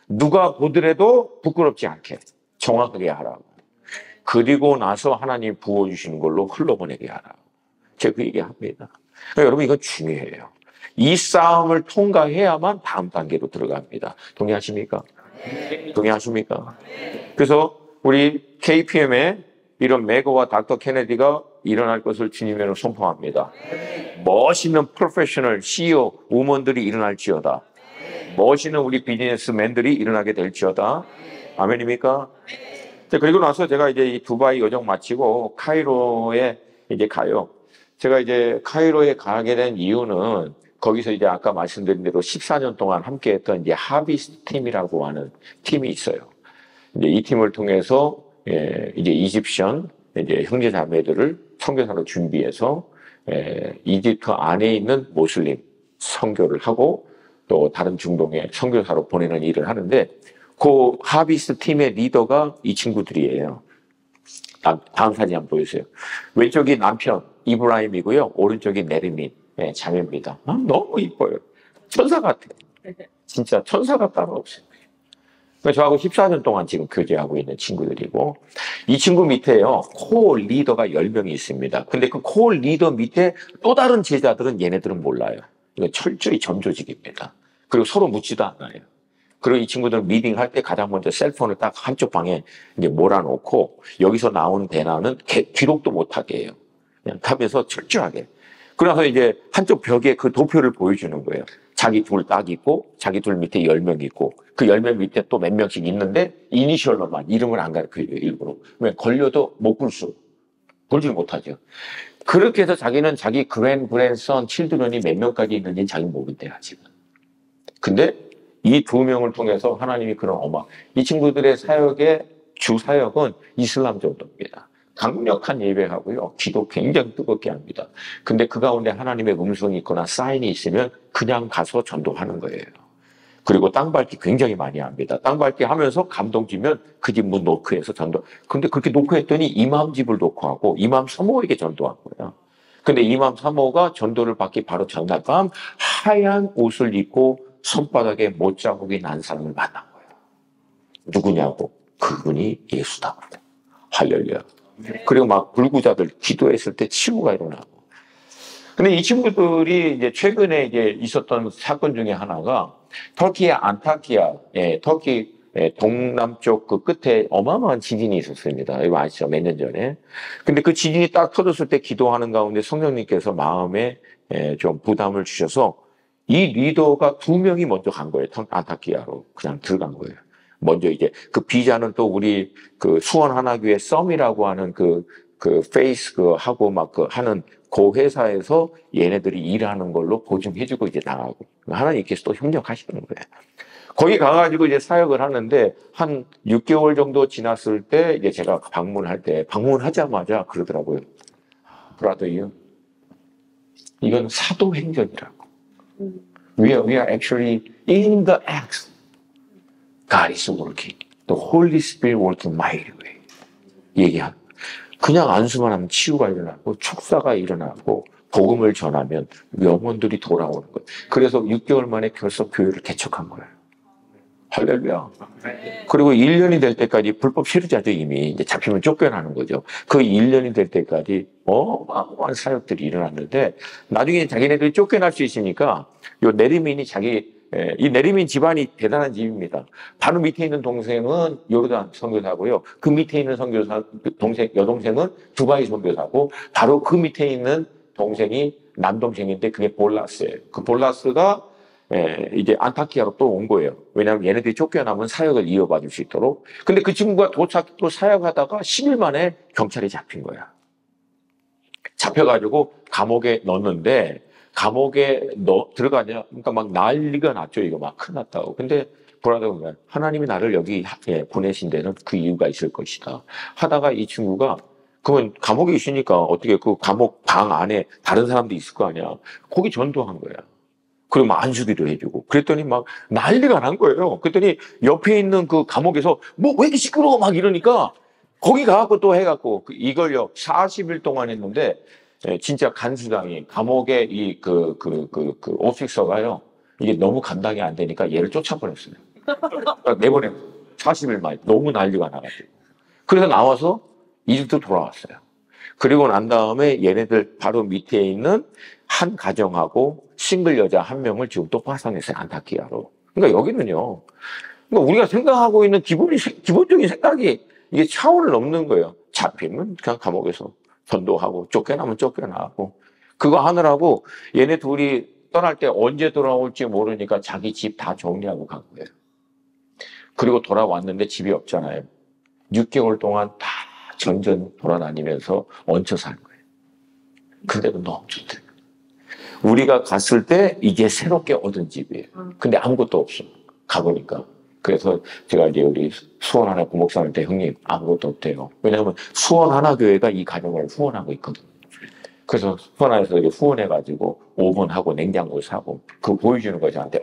누가 보더라도 부끄럽지 않게 정확하게 하라고. 그리고 나서 하나님 부어주시는 걸로 흘러보내게 하라고. 제가 그 얘기합니다. 그러니까 여러분, 이건 중요해요. 이 싸움을 통과해야만 다음 단계로 들어갑니다. 동의하십니까? 동의하십니까? 그래서 우리 KPM에 이런 메거와 닥터 케네디가 일어날 것을 주님으로 선포합니다. 멋있는 프로페셔널 CEO 우먼들이 일어날지어다. 멋있는 우리 비즈니스맨들이 일어나게 될지어다. 아멘입니까? 그리고 나서 제가 이제 이 두바이 여정 마치고 카이로에 이제 가요. 제가 이제 카이로에 가게 된 이유는 거기서 이제 아까 말씀드린 대로 14년 동안 함께 했던 이제 하비스트 팀이라고 하는 팀이 있어요. 이제 이 팀을 통해서 이제 이집션 이제 형제 자매들을 선교사로 준비해서 이집트 안에 있는 모슬림 선교를 하고 또 다른 중동에 선교사로 보내는 일을 하는데, 그 하비스트 팀의 리더가 이 친구들이에요. 다음 사진 한번 보여주세요. 왼쪽이 남편 이브라임이고요, 오른쪽이 네르민 자매입니다. 너무 이뻐요. 천사 같아요. 진짜 천사가 따로 없어요. 저하고 14년 동안 지금 교제하고 있는 친구들이고, 이 친구 밑에요, 코어 리더가 10명이 있습니다. 근데 그 코어 리더 밑에 또 다른 제자들은 얘네들은 몰라요. 이건 철저히 점조직입니다. 그리고 서로 묻지도 않아요. 그리고 이 친구들은 미팅할 때 가장 먼저 셀폰을 딱 한쪽 방에 이제 몰아놓고, 여기서 나온 대화는 기록도 못하게 해요. 그냥 탑에서 철저하게. 그래서 이제 한쪽 벽에 그 도표를 보여주는 거예요. 자기 둘 딱 있고, 자기 둘 밑에 10명 있고, 그 10명 밑에 또 몇 명씩 있는데, 이니셜로만, 이름을 안 가르쳐요, 일부러. 왜? 걸려도 못 불질 못하죠. 그렇게 해서 자기는 자기 그랜선, 칠드런이 몇 명까지 있는지는 자기 모른대요, 아직은. 근데 이 두 명을 통해서 하나님이 그런 이 친구들의 사역의 주 사역은 이슬람 정도입니다. 강력한 예배하고요, 기도 굉장히 뜨겁게 합니다. 근데 그 가운데 하나님의 음성이 있거나 사인이 있으면 그냥 가서 전도하는 거예요. 그리고 땅 밟기 굉장히 많이 합니다. 땅 밟기 하면서 감동지면 그 집 문 노크해서 전도. 근데 그렇게 노크했더니 이맘 집을 노크하고 이맘 사모에게 전도한 거야. 근데 이맘 사모가 전도를 받기 바로 전날 밤 하얀 옷을 입고 손바닥에 못자국이 난 사람을 만난 거야. 누구냐고. 그분이 예수다. 할렐루야. 그리고 막 불구자들 기도했을 때 치유가 일어나고. 근데 이 친구들이 이제 최근에 이제 있었던 사건 중에 하나가 터키의 안타키아, 터키 동남쪽 그 끝에 어마어마한 지진이 있었습니다. 이거 아시죠? 몇 년 전에. 근데 그 지진이 딱 터졌을 때 기도하는 가운데 성령님께서 마음에 좀 부담을 주셔서 이 리더가 2명이 먼저 간 거예요. 안타키아로 그냥 들어간 거예요. 먼저 이제 그 비자는 또 우리 그 수원 하나교회 썸이라고 하는 그 페이스 하고 막 하는 그 회사에서 얘네들이 일하는 걸로 보증해주고 이제 나가고 하나님께서 또 협력하시는 거예요. 거기 가가지고 이제 사역을 하는데 한 6개월 정도 지났을 때 이제 제가 방문할 때 방문하자마자 그러더라고요. 브라더유, 이건 사도행전이라고. We are actually in the acts. God is working. The Holy Spirit working mighty way. 얘기한. 그냥 안수만 하면 치유가 일어나고 축사가 일어나고 복음을 전하면 영혼들이 돌아오는 거예요. 그래서 6개월 만에 벌써 교회를 개척한 거예요. 할렐루야. 그리고 1년이 될 때까지 불법 체류자죠. 이미 이제 잡히면 쫓겨나는 거죠. 그 1년이 될 때까지 어마어마한 사역들이 일어났는데 나중에 자기네들이 쫓겨날 수 있으니까 요 내리민이 이 내리민 집안이 대단한 집입니다. 바로 밑에 있는 동생은 요르단 선교사고요. 그 밑에 있는 여동생은 두바이 선교사고 바로 그 밑에 있는 동생이 남동생인데 그게 볼라스예요. 그 볼라스가 이제 안타키아로 또 온 거예요. 왜냐하면 얘네들이 쫓겨나면 사역을 이어받을 수 있도록. 근데 그 친구가 또 사역하다가 10일 만에 경찰에 잡힌 거야. 잡혀가지고 감옥에 넣었는데 감옥에 들어가냐? 그러니까 막 난리가 났죠. 이거 막 큰일 났다고. 근데 브라더가 하나님이 나를 여기 보내신 데는 그 이유가 있을 것이다. 하다가 이 친구가 그러면 감옥에 있으니까 어떻게 그 감옥 방 안에 다른 사람도 있을 거 아니야. 거기 전도한 거야. 그리고 막 안수기도 해주고. 그랬더니 막 난리가 난 거예요. 그랬더니 옆에 있는 그 감옥에서 뭐 왜 이렇게 시끄러워 막 이러니까 거기 가갖고 또 해갖고 이걸요 40일 동안 했는데 진짜 간수장이 감옥에 오픽서가요 이게 너무 감당이 안 되니까 얘를 쫓아버렸어요. 내보내 40일 만에 너무 난리가 나가지고. 그래서 나와서 이집트 돌아왔어요. 그리고 난 다음에 얘네들 바로 밑에 있는 한 가정하고 싱글 여자 1명을 지금 또 파송했어요. 안타키아로. 그러니까 여기는요. 그러니까 우리가 생각하고 있는 기본적인 생각이 이게 차원을 넘는 거예요. 잡히면 그냥 감옥에서 전도하고 쫓겨나면 쫓겨나고 그거 하느라고 얘네 둘이 떠날 때 언제 돌아올지 모르니까 자기 집 다 정리하고 간 거예요. 그리고 돌아왔는데 집이 없잖아요. 6개월 동안 다 전전 돌아다니면서 얹혀 산 거예요. 근데도 너무 좋대요. 우리가 갔을 때 이게 새롭게 얻은 집이에요. 근데 아무것도 없어. 가보니까. 그래서 제가 이제 우리 수원 하나 부목사님한테 형님 아무것도 없대요. 왜냐하면 수원 하나 교회가 이 가정을 후원하고 있거든요. 그래서 수원 하나에서 후원해가지고 오븐하고 냉장고 사고 그거 보여주는 거죠. 저한테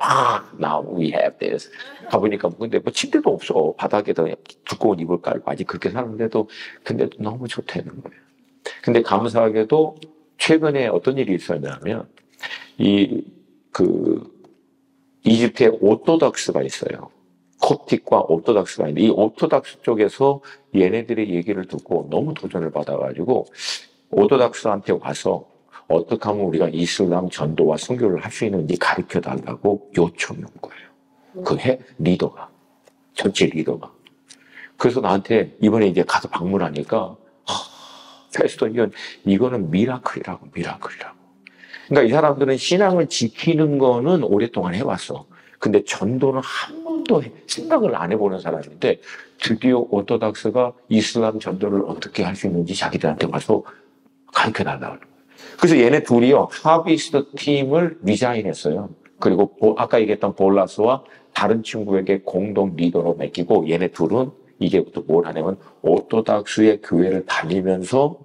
now we have this. 가보니까 근데 뭐 침대도 없어. 바닥에다 두꺼운 이불 깔고 아직 그렇게 사는데도 근데 너무 좋다는 거예요. 근데 감사하게도 최근에 어떤 일이 있었냐면 이집트에 오토닥스가 있어요. 콥틱과 오토닥스가 있는데 이 오토닥스 쪽에서 얘네들의 얘기를 듣고 너무 도전을 받아가지고 오토닥스한테 와서 어떻게 하면 우리가 이슬람 전도와 선교를 할 수 있는지 가르쳐 달라고 요청이 온 거예요. 리더가 전체 리더가. 그래서 나한테 이번에 이제 가서 방문하니까 패스터 이거는 미라클이라고. 그러니까 이 사람들은 신앙을 지키는 거는 오랫동안 해왔어. 근데 전도는 한 번도 생각을 안 해보는 사람인데 드디어 오토닥스가 이슬람 전도를 어떻게 할 수 있는지 자기들한테 와서 가르쳐달라고. 그래서 얘네 둘이요 하비스트 팀을 리자인했어요. 그리고 아까 얘기했던 볼라스와 다른 친구에게 공동 리더로 맡기고 얘네 둘은 이제부터 뭘 하냐면 오토닥스의 교회를 다니면서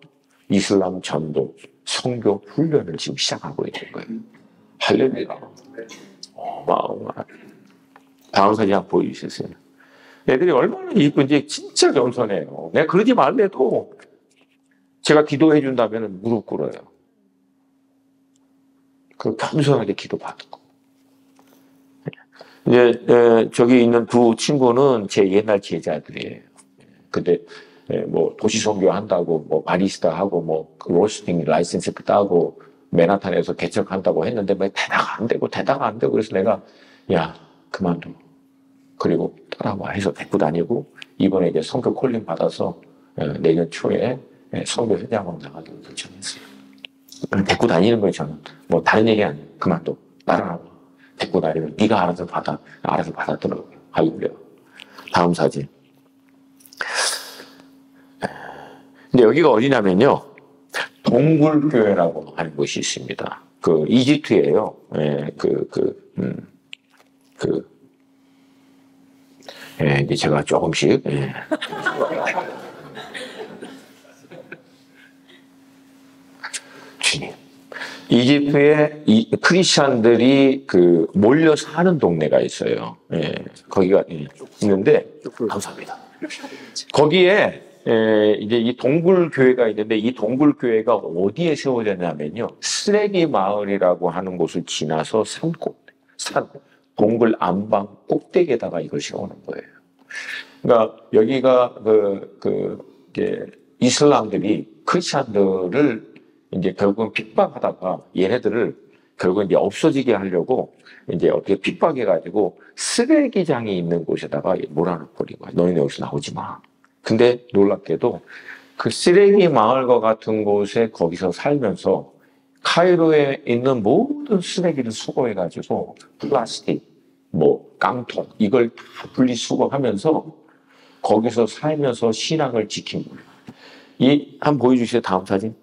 이슬람 전도 선교 훈련을 지금 시작하고 있는 거예요. 할렐루야. 어마어마한. 다음 사진 한번 보여주셨어요. 애들이 얼마나 이쁜지 진짜 겸손해요. 내가 그러지 말래도 제가 기도해 준다면 무릎 꿇어요. 그 겸손하게 기도받고. 이제 저기 있는 두 친구는 제 옛날 제자들이에요. 근데 뭐 도시 선교 한다고 뭐 바리스타 하고 뭐 로스팅 라이센스 따고 맨하탄에서 개척한다고 했는데 뭐 대다가 안 되고 그래서 내가 야 그만둬. 그리고 따라와 해서 데리고 다니고 이번에 이제 선교 콜링 받아서 내년 초에 선교 현장으로 나가기로 결정했어요. 데리고 다니는 거예요 저는. 뭐 다른 얘기 아니에요. 그만둬. 따라와. 데리고 다니면 네가 알아서 받아들어. 할렐루야. 다음 사진. 근데 여기가 어디냐면요. 동굴교회라고 하는 곳이 있습니다. 그 이집트예요. 이제 제가 조금씩 주님. 이집트에 크리스찬들이 몰려 사는 동네가 있어요. 거기가 있는데 감사합니다. 거기에 이제 이 동굴교회가 있는데 이 동굴교회가 어디에 세워졌냐면요. 쓰레기 마을이라고 하는 곳을 지나서 동굴 안방 꼭대기에다가 이걸 세우는 거예요. 그러니까 여기가 이제 이슬람들이 크리스찬들을 이제 결국은 핍박하다가 얘네들을 결국은 이제 없어지게 하려고 이제 어떻게 핍박해가지고 쓰레기장이 있는 곳에다가 몰아넣어버린 거야. 너희는 여기서 나오지 마. 근데 놀랍게도 그 쓰레기 마을과 같은 곳에 거기서 살면서 카이로에 있는 모든 쓰레기를 수거해가지고 플라스틱, 뭐 깡통 이걸 다 분리수거하면서 거기서 살면서 신앙을 지킨 거예요. 한번 보여주세요. 다음 사진.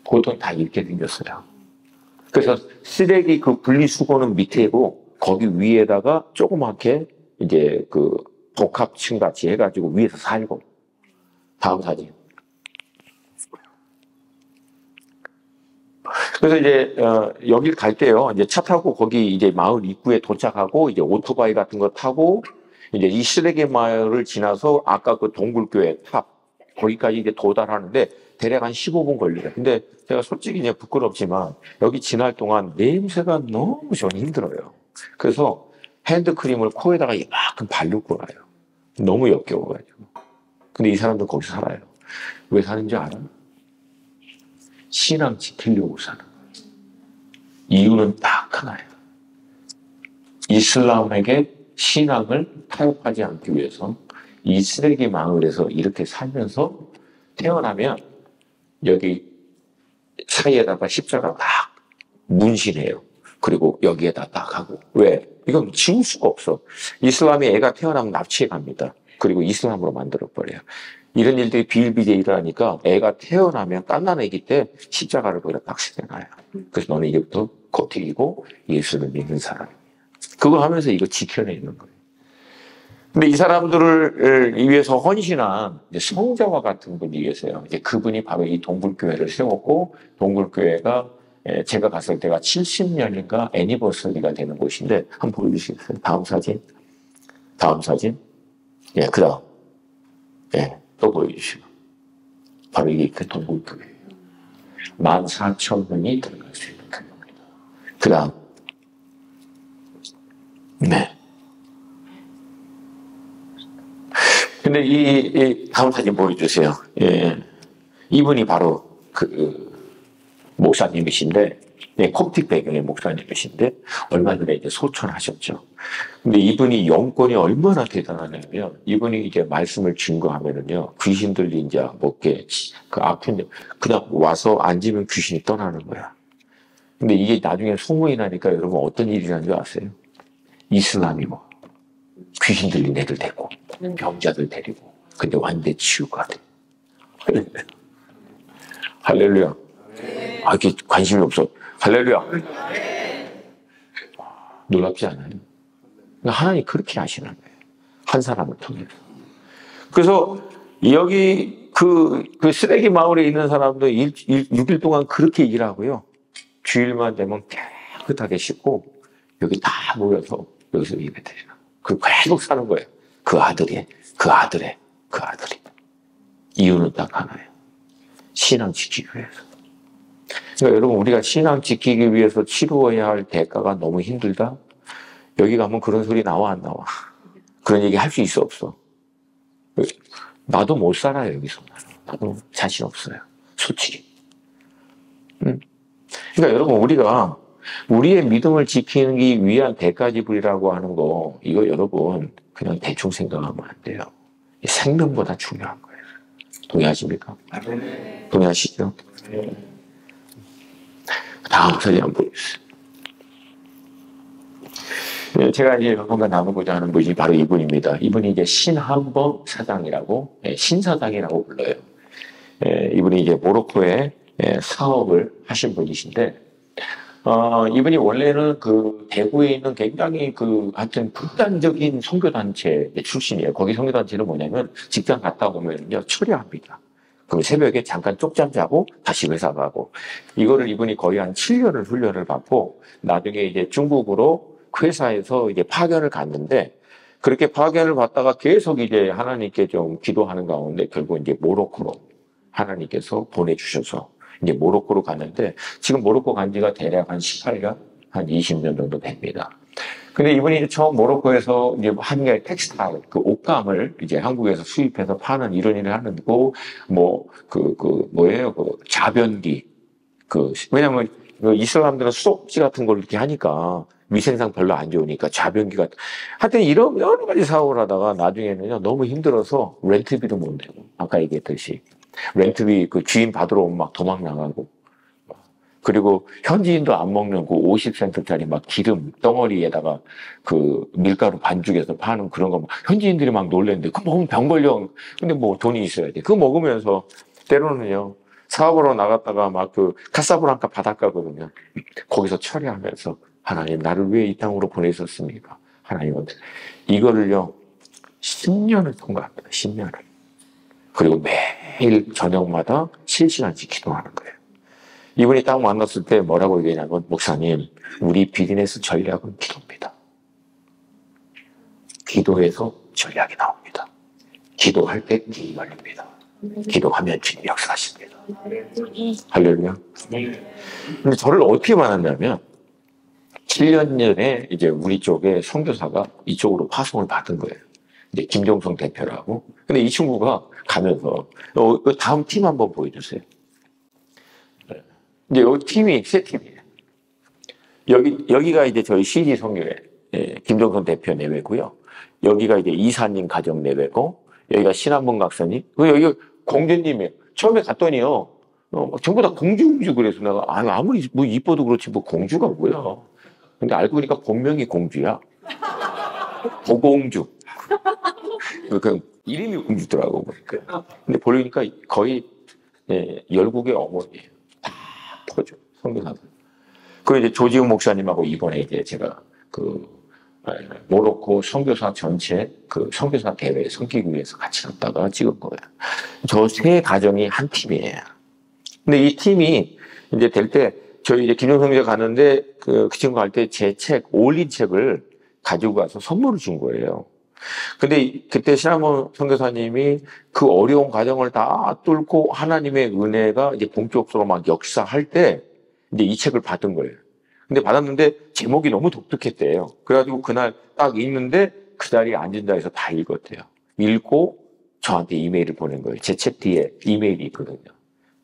보통 다 이렇게 생겼어요. 그래서 쓰레기 그 분리수거는 밑에고 거기 위에다가 조그맣게 이제 복합층 같이 해가지고 위에서 살고. 다음 사진. 그래서 이제 여길 갈 때요. 이제 차 타고 거기 이제 마을 입구에 도착하고 이제 오토바이 같은 거 타고 이제 이 쓰레기 마을을 지나서 아까 그 동굴교회 탑 거기까지 이제 도달하는데 대략 한 15분 걸려요. 근데 제가 솔직히 이제 부끄럽지만 여기 지날 동안 냄새가 너무 저는 힘들어요. 그래서 핸드크림을 코에다가 이만큼 바르고 가요. 너무 역겨워가지고. 근데 이 사람들 거기서 살아요. 왜 사는지 알아? 신앙 지키려고 사는 거예요. 이유는 딱 하나예요. 이슬람에게 신앙을 타협하지 않기 위해서 이 쓰레기 마을에서 이렇게 살면서 태어나면 여기 사이에다가 십자가 딱 문신해요. 그리고 여기에다 딱 하고. 왜? 이건 지울 수가 없어. 이슬람에 애가 태어나면 납치해 갑니다. 그리고 이슬람으로 만들어버려요. 이런 일들이 비일비재 일어나니까 애가 태어나면 갓난 애기 때 십자가를 거기다 딱 새겨놔요. 그래서 너는 이제부터 고틱이고 예수를 믿는 사람이야. 그거 하면서 이거 지켜내는 거예요. 근데 이 사람들을 위해서 헌신한 성자와 같은 분이 계세요. 이제 그분이 바로 이 동굴교회를 세웠고, 동굴교회가 제가 갔을 때가 70년인가 애니버서리가 되는 곳인데, 한번 보여주시겠어요? 다음 사진. 다음 사진. 예, 그 다음. 예, 또 보여주시고. 바로 이게 그 동굴교회예요. 14,000명이 들어갈 수 있는 교회입니다. 그 다음. 네. 근데 이 다음 사진 보여주세요. 예. 이분이 바로 목사님이신데, 콥틱 배경의 목사님이신데, 얼마 전에 이제 소천하셨죠. 근데 이분이 영권이 얼마나 대단하냐면, 이분이 이제 말씀을 증거하면은요, 귀신들이 이제 아픈데, 그냥 와서 앉으면 귀신이 떠나는 거야. 근데 이게 나중에 소문이 나니까 여러분 어떤 일이 일어난 줄 아세요? 이슬람이 귀신 들린 애들 데리고, 병자들 데리고, 근데 완전히 치유가 돼. 할렐루야. 아, 이렇게 관심이 없어. 할렐루야. 놀랍지 않아요? 하나님이 그렇게 하시는 거예요. 한 사람을 통해서. 그래서 여기 그 쓰레기 마을에 있는 사람도 6일 동안 그렇게 일하고요. 주일만 되면 깨끗하게 씻고, 여기 다 모여서 여기서 예배드리는. 그 계속 사는 거예요. 그 아들의. 이유는 딱 하나예요. 신앙 지키기 위해서. 그러니까 여러분, 우리가 신앙 지키기 위해서 치루어야 할 대가가 너무 힘들다? 여기 가면 그런 소리 나와, 안 나와? 그런 얘기 할 수 있어, 없어? 나도 못 살아요, 여기서. 나도 자신 없어요. 솔직히. 그러니까 여러분, 우리가 우리의 믿음을 지키기 위한 대가 지불이라고 하는 거, 이거 여러분, 그냥 대충 생각하면 안 돼요. 생명보다 중요한 거예요. 동의하십니까? 동의하시죠? 다음 사진 한번 보겠습니다. 제가 이제 여러분과 나누고자 하는 분이 바로 이분입니다. 이분이 이제 신한범 사장이라고, 신사장이라고 불러요. 이분이 이제 모로코에 사업을 하신 분이신데, 이분이 원래는 그 대구에 있는 굉장히 하여튼 극단적인 선교단체 출신이에요. 거기 선교단체는 뭐냐면 직장 갔다 오면요, 철야합니다. 그럼 새벽에 잠깐 쪽잠 자고 다시 회사 가고. 이거를 이분이 거의 한 7년을 훈련을 받고, 나중에 이제 중국으로 회사에서 이제 파견을 갔는데, 그렇게 파견을 받다가 계속 이제 하나님께 좀 기도하는 가운데 결국 이제 모로코로 하나님께서 보내주셔서 이제 모로코로 갔는데, 지금 모로코 간 지가 대략 한 18년, 한 20년 정도 됩니다. 근데 이분이 처음 모로코에서 이제 한국의 텍스타일, 그 옷감을 이제 한국에서 수입해서 파는 이런 일을 하는 거, 자변기. 왜냐면 이슬람들은 수도꼭지 같은 걸 이렇게 하니까 위생상 별로 안 좋으니까 자변기가. 하여튼 이런 여러 가지 사업을 하다가 나중에는요, 너무 힘들어서 렌트비도 못 내고, 아까 얘기했듯이. 렌트비 그 주인 받으러 오면 막 도망 나가고. 그리고 현지인도 안 먹는 그 50센트짜리 막 기름 덩어리에다가 그 밀가루 반죽해서 파는 그런 거 현지인들이 막 놀랬는데, 그거 먹으면 병 걸려. 근데 뭐 돈이 있어야 돼. 그거 먹으면서 때로는요, 사업으로 나갔다가 막 그 카사브랑카 바닷가거든요. 거기서 철회하면서 하나님, 나를 왜 이 땅으로 보내셨습니까? 하나님한테. 이거를요, 10년을 통과합니다. 10년을. 그리고 매일 저녁마다 실시간씩 기도하는 거예요. 이분이 딱 만났을 때 뭐라고 얘기하냐면, 목사님, 우리 비즈니스 전략은 기도입니다. 기도에서 전략이 나옵니다. 기도할 때 힘이 열립니다. 기도하면 주님 역사하십니다. 할렐루야. 근데 저를 어떻게 만났냐면, 7년 전에 이제 우리 쪽에 선교사가 이쪽으로 파송을 받은 거예요. 이제 김종성 대표라고. 근데 이 친구가 가면서, 다음 팀 한번 보여주세요. 이제 여기 팀이 세 팀이에요. 여기가 이제 저희 CG 선교회, 김종선 대표 내외고요. 여기가 이제 이사님 가정 내외고, 여기가 신한번 각사님, 여기가 공주님이에요. 처음에 갔더니요, 전부 다 공주 그래서 내가, 아무리 뭐 이뻐도 그렇지 뭐 공주가 뭐야. 근데 알고 보니까 본명이 공주야. 고공주. 그 이름이 공주더라고. 근데 보니까 거의 열국의 어머니예요. 다 퍼져, 선교사들. 그 이제 조지훈 목사님하고 이번에 이제 제가 모로코 선교사 전체 선교사 대회 섬기기 위해서 같이 갔다가 찍은 거예요. 저 세 가정이 한 팀이에요. 근데 이 팀이 이제 될 때 저희 이제 김용성이가 갔는데 그 친구 갈 때 제 책, 올린 책을 가지고 가서 선물을 준 거예요. 근데 그때 신한번 선교사님이 그 어려운 과정을 다 뚫고 하나님의 은혜가 이제 본격적으로 막 역사할 때 이제 이 책을 받은 거예요. 근데 받았는데 제목이 너무 독특했대요. 그래가지고 그날 딱 읽는데 그 자리에 앉은 자에서 다 읽었대요. 읽고 저한테 이메일을 보낸 거예요. 제 책 뒤에 이메일이 있거든요.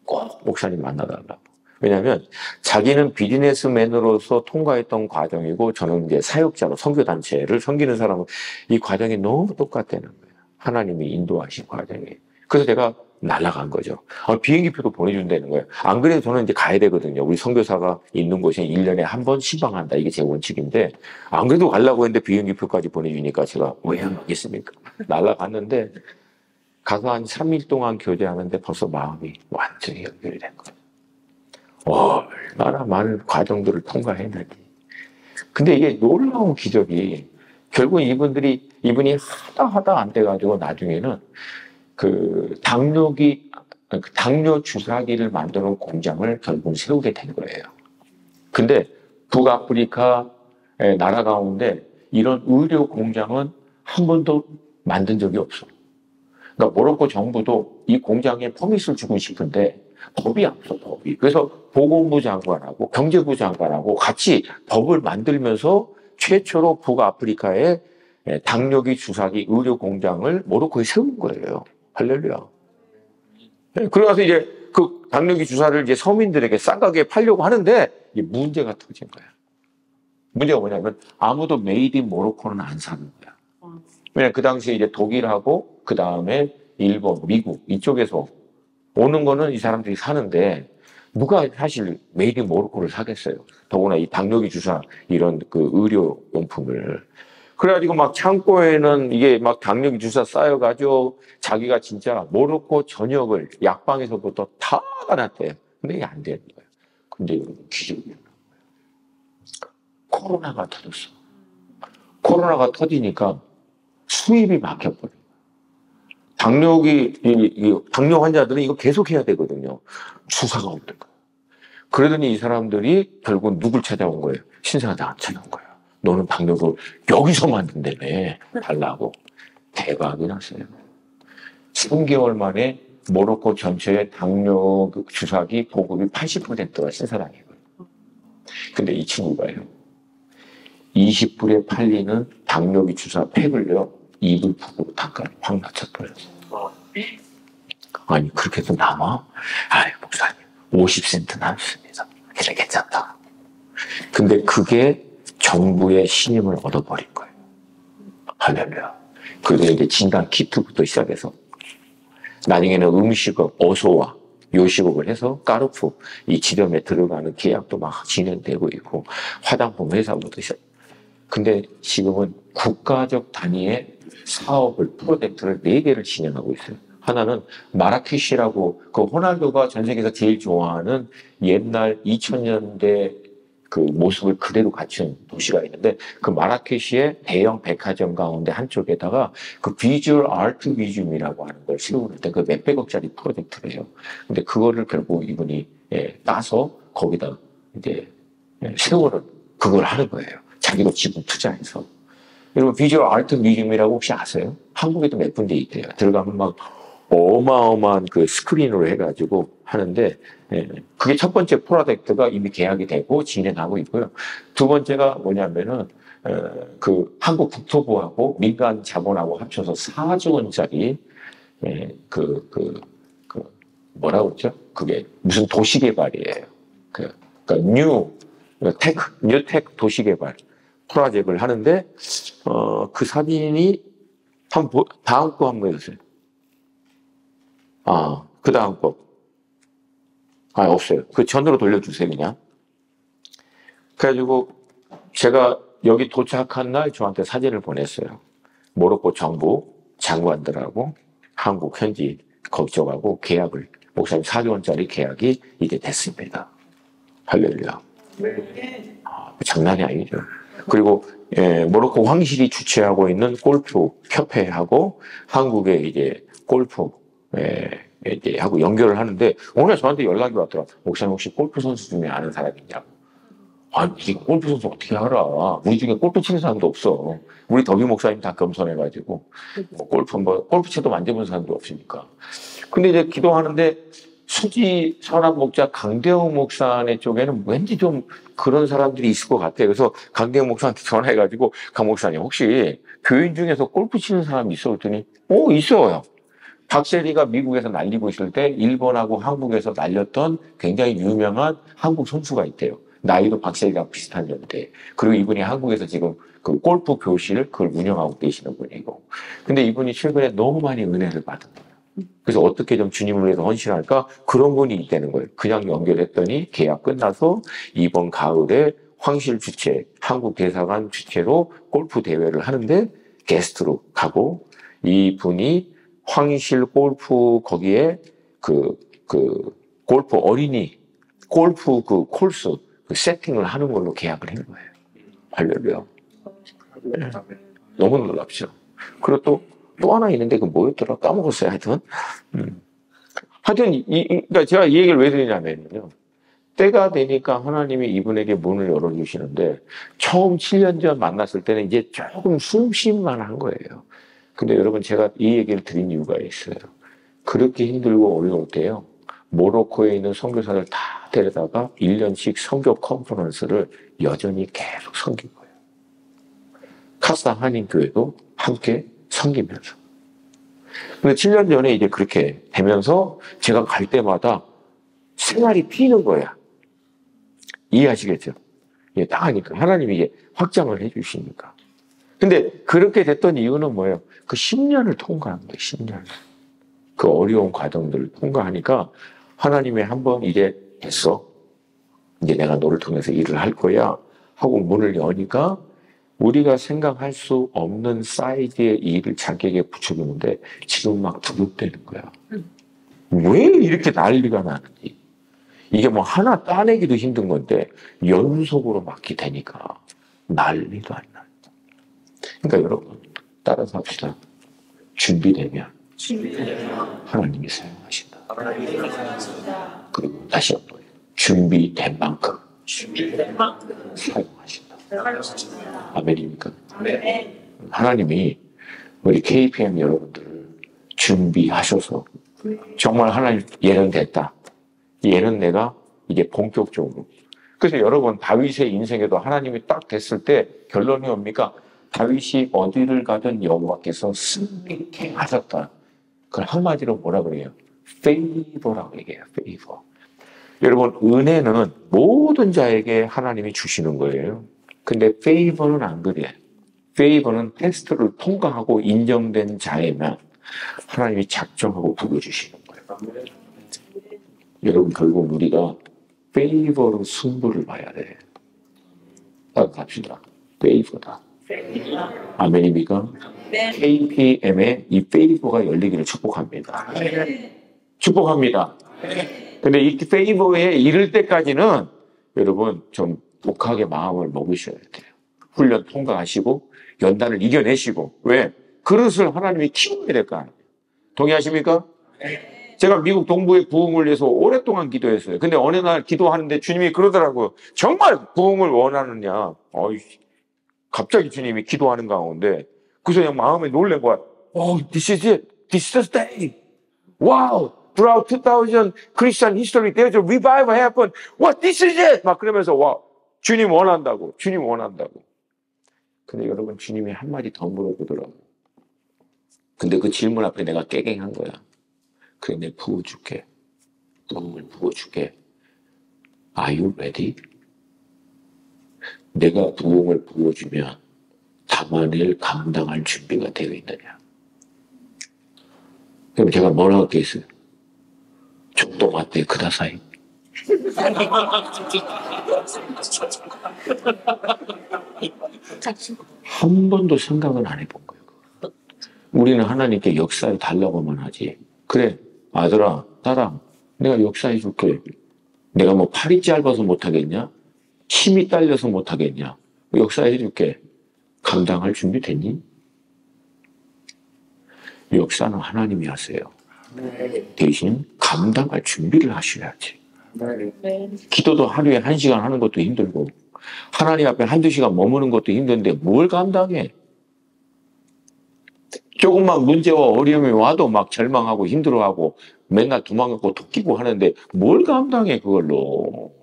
꼭 목사님 만나달라고. 왜냐하면 자기는 비즈니스맨으로서 통과했던 과정이고 저는 이제 사역자로 선교단체를 섬기는 사람은 이 과정이 너무 똑같다는 거예요. 하나님이 인도하신 과정이. 그래서 제가 날아간 거죠. 비행기표도 보내준다는 거예요. 안 그래도 저는 이제 가야 되거든요. 우리 선교사가 있는 곳에 1년에 한 번 신방한다. 이게 제 원칙인데 안 그래도 가려고 했는데 비행기표까지 보내주니까 제가 왜 안 가겠습니까? 날아갔는데 가서 한 3일 동안 교제하는데 벌써 마음이 완전히 연결이 된 거예요. 얼마나 많은 과정들을 통과했는지. 근데 이게 놀라운 기적이 결국 이분이 하다 안 돼가지고 나중에는 당뇨 주사기를 만드는 공장을 결국 세우게 된 거예요. 근데 북아프리카 나라 가운데 이런 의료 공장은 한 번도 만든 적이 없어. 그러니까 모로코 정부도 이 공장에 퍼밋을 주고 싶은데 법이 없어, 법이. 그래서 보건부 장관하고 경제부 장관하고 같이 법을 만들면서 최초로 북아프리카에 당뇨기 주사기 의료 공장을 모로코에 세운 거예요. 할렐루야. 그러고서 이제 그 당뇨기 주사를 이제 서민들에게 싼 가격에 팔려고 하는데 이게 문제가 터진 거야. 문제가 뭐냐면 아무도 메이드 인 모로코는 안 사는 거야. 왜냐면 그 당시에 이제 독일하고 그 다음에 일본, 미국 이쪽에서 오는 거는 이 사람들이 사는데 누가 사실 메이드 인 모로코를 사겠어요. 더구나 이 당뇨기 주사 이런 그 의료용품을. 그래가지고 막 창고에는 이게 막 당뇨기 주사 쌓여가지고 자기가 진짜 모로코 전역을 약방에서부터 다 가놨대요. 근데 이게 안 되는 거예요. 근데 기적이에요. 코로나가 터졌어. 코로나가 터지니까 수입이 막혀버려요. 당뇨 환자들은 이거 계속 해야 되거든요. 주사가 없는 거예요. 그러더니 이 사람들이 결국 누굴 찾아온 거예요? 신사한테 찾아온 거예요. 너는 당뇨를 여기서 만든다며 달라고. 대박이 났어요. 3개월 만에 모로코 전체의 당뇨 주사기 보급이 80%가 신사당이거든요. 근데 이 친구가요. 20불에 팔리는 당뇨기 주사 팩을요. 2불 푸고 단가를 확 낮춰버렸어요. 아니 그렇게 해도 남아? 아이 목사님 50센트 남습니다. 그래 괜찮다. 근데 그게 정부의 신임을 얻어버린 거예요. 할렐루야. 그래서 이제 진단 키트부터 시작해서 나중에는 음식업, 어소와 요식업을 해서 까르푸 이 지점에 들어가는 계약도 막 진행되고 있고 화장품 회사부터 시작. 근데 지금은 국가적 단위의 사업을 프로젝트를 4개를 진행하고 있어요. 하나는 마라케시라고 그 호날두가 전 세계에서 제일 좋아하는 옛날 2000년대 그 모습을 그대로 갖춘 도시가 있는데 그 마라케시의 대형 백화점 가운데 한쪽에다가 그 비주얼 아트 뮤지엄이라고 하는 걸 세우는데 그 몇백억짜리 프로젝트래요. 근데 그거를 결국 이분이 따서 거기다 이제 세우는 그걸 하는 거예요. 자기도 지분 투자해서. 여러분 비주얼 아트 뮤지엄이라고 혹시 아세요? 한국에도 몇 군데 있대요. 들어가면 막 어마어마한 그 스크린으로 해가지고 하는데 그게 첫 번째 프로젝트가 이미 계약이 되고 진행하고 있고요. 두 번째가 뭐냐면은 그 한국 국토부하고 민간 자본하고 합쳐서 4조 원짜리 뭐라고 그러죠? 그게 무슨 도시 개발이에요. 그러니까 뉴텍 도시 개발 프로젝트를 하는데 그 사진이 다음 거 한번 해주세요. 그 다음 거. 없어요. 그 전으로 돌려주세요, 그냥. 그래가지고, 제가 여기 도착한 날 저한테 사진을 보냈어요. 모로코 정부 장관들하고 한국 현지 걱정하고 계약을, 목사님 4조 원짜리 계약이 이제 됐습니다. 할렐루야. 장난이 아니죠. 그리고, 모로코 황실이 주최하고 있는 골프 협회하고 한국의 이제 골프, 이제 하고 연결을 하는데 오늘 저한테 연락이 왔더라. 목사님 혹시 골프 선수 중에 아는 사람 있냐고. 아니 골프 선수 어떻게 알아? 우리 중에 골프 치는 사람도 없어. 우리 더비 목사님 다 겸손해가지고 골프채도 만져본 사람도 없으니까. 근데 이제 기도하는데 수지 선한 목자 강대웅 목사네 쪽에는 왠지 좀 그런 사람들이 있을 것 같아요. 그래서 강대웅 목사한테 전화해가지고 강 목사님 혹시 교인 중에서 골프 치는 사람이 있어? 그랬더니 있어요. 박세리가 미국에서 날리고 있을 때 일본하고 한국에서 날렸던 굉장히 유명한 한국 선수가 있대요. 나이도 박세리랑 비슷한 연대. 그리고 이분이 한국에서 지금 그 골프 교실 그걸 운영하고 계시는 분이고. 근데 이분이 최근에 너무 많이 은혜를 받은 거예요. 그래서 어떻게 좀 주님을 위해서 헌신할까? 그런 분이 있다는 거예요. 그냥 연결했더니 계약 끝나서 이번 가을에 황실 주최, 한국 대사관 주최로 골프 대회를 하는데 게스트로 가고 이 분이 황실 골프 거기에 그 골프 어린이 골프 그 콜스 그 세팅을 하는 걸로 계약을 한 거예요. 할렐루야. 네. 너무 놀랍죠. 그리고 또 하나 있는데 그 뭐였더라 까먹었어요. 하여튼 그러니까 제가 이 얘기를 왜 드리냐면요. 때가 되니까 하나님이 이분에게 문을 열어주시는데 처음 7년 전 만났을 때는 이제 조금 숨쉴만 한 거예요. 근데 여러분 제가 이 얘기를 드린 이유가 있어요. 그렇게 힘들고 어려울 때요. 모로코에 있는 선교사를 다 데려다가 1년씩 선교 컨퍼런스를 여전히 계속 섬긴 거예요. 카사 한인교회도 함께 섬기면서. 근데 7년 전에 이제 그렇게 되면서 제가 갈 때마다 생활이 피는 거야. 이해하시겠죠? 예, 딱 하니까. 하나님이 이게 확장을 해주시니까. 근데 그렇게 됐던 이유는 뭐예요? 그 10년을 통과한 거예요, 10년. 그 어려운 과정들을 통과하니까 하나님이 한번 이제 됐어. 이제 내가 너를 통해서 일을 할 거야. 하고 문을 여니까 우리가 생각할 수 없는 사이즈의 일을 자기에게 붙여주는데 지금 막 두렵대는 거야. 왜 이렇게 난리가 나는지. 이게 뭐 하나 따내기도 힘든 건데 연속으로 맡게 되니까 난리도 안 나요. 그러니까 여러분 따라서 합시다. 준비되면 하나님이 사용하신다. 그리고 다시 한번 준비된 만큼 사용하신다. 아멘입니까? 하나님이 우리 KPM 여러분들을 준비하셔서 정말 하나님 얘는 됐다. 얘는 내가 이제 본격적으로. 그래서 여러분 다윗의 인생에도 하나님이 딱 됐을 때 결론이 뭡니까? 다윗이 어디를 가든 여호와께서 승리케 하셨다. 그걸 한마디로 뭐라 그래요? 페이버라고 얘기해요. 페이버. 여러분 은혜는 모든 자에게 하나님이 주시는 거예요. 근데 페이버는 안 그래. 페이버는 테스트를 통과하고 인정된 자에만 하나님이 작정하고 부어주시는 거예요. 여러분 결국 우리가 페이버로 승부를 봐야 돼. 따라갑시다. 페이버다. 아멘입니까? KPM에 이 페이버가 열리기를 축복합니다. 축복합니다. 근데 이 페이버에 이를 때까지는 여러분 좀 독하게 마음을 먹으셔야 돼요. 훈련 통과하시고 연단을 이겨내시고. 왜? 그릇을 하나님이 키워야 될 거 아니에요. 동의하십니까? 제가 미국 동부의 부흥을 위해서 오랫동안 기도했어요. 근데 어느 날 기도하는데 주님이 그러더라고요. 정말 부흥을 원하느냐. 갑자기 주님이 기도하는 가운데 그래서 그냥 마음에 놀란 거야. This is it. This is the day. Wow. Throughout 2000 Christian history, there's a revival happen. What? This is it. 막 그러면서 와, 주님 원한다고. 주님 원한다고. 근데 여러분 주님이 한마디 더 물어보더라고요. 근데 그 질문 앞에 내가 깨갱한 거야. 그래, 내가 부어줄게. 부흥을 부어줄게. Are you ready? 내가 부흥을 부어주면 담아낼 감당할 준비가 되어 있느냐. 그럼 제가 뭐라고 했겠어요? 정도 맞대 그다사이. 한 번도 생각은 안 해본 거예요. 우리는 하나님께 역사해 달라고만 하지. 그래, 아들아, 딸아, 내가 역사해 줄게. 내가 뭐 팔이 짧아서 못하겠냐? 힘이 딸려서 못하겠냐? 역사해 줄게. 감당할 준비 됐니? 역사는 하나님이 하세요. 대신 감당할 준비를 하셔야지. 기도도 하루에 1시간 하는 것도 힘들고 하나님 앞에 1-2시간 머무는 것도 힘든데 뭘 감당해? 조금만 문제와 어려움이 와도 막 절망하고 힘들어하고 맨날 도망가고 토끼고 하는데 뭘 감당해 그걸로.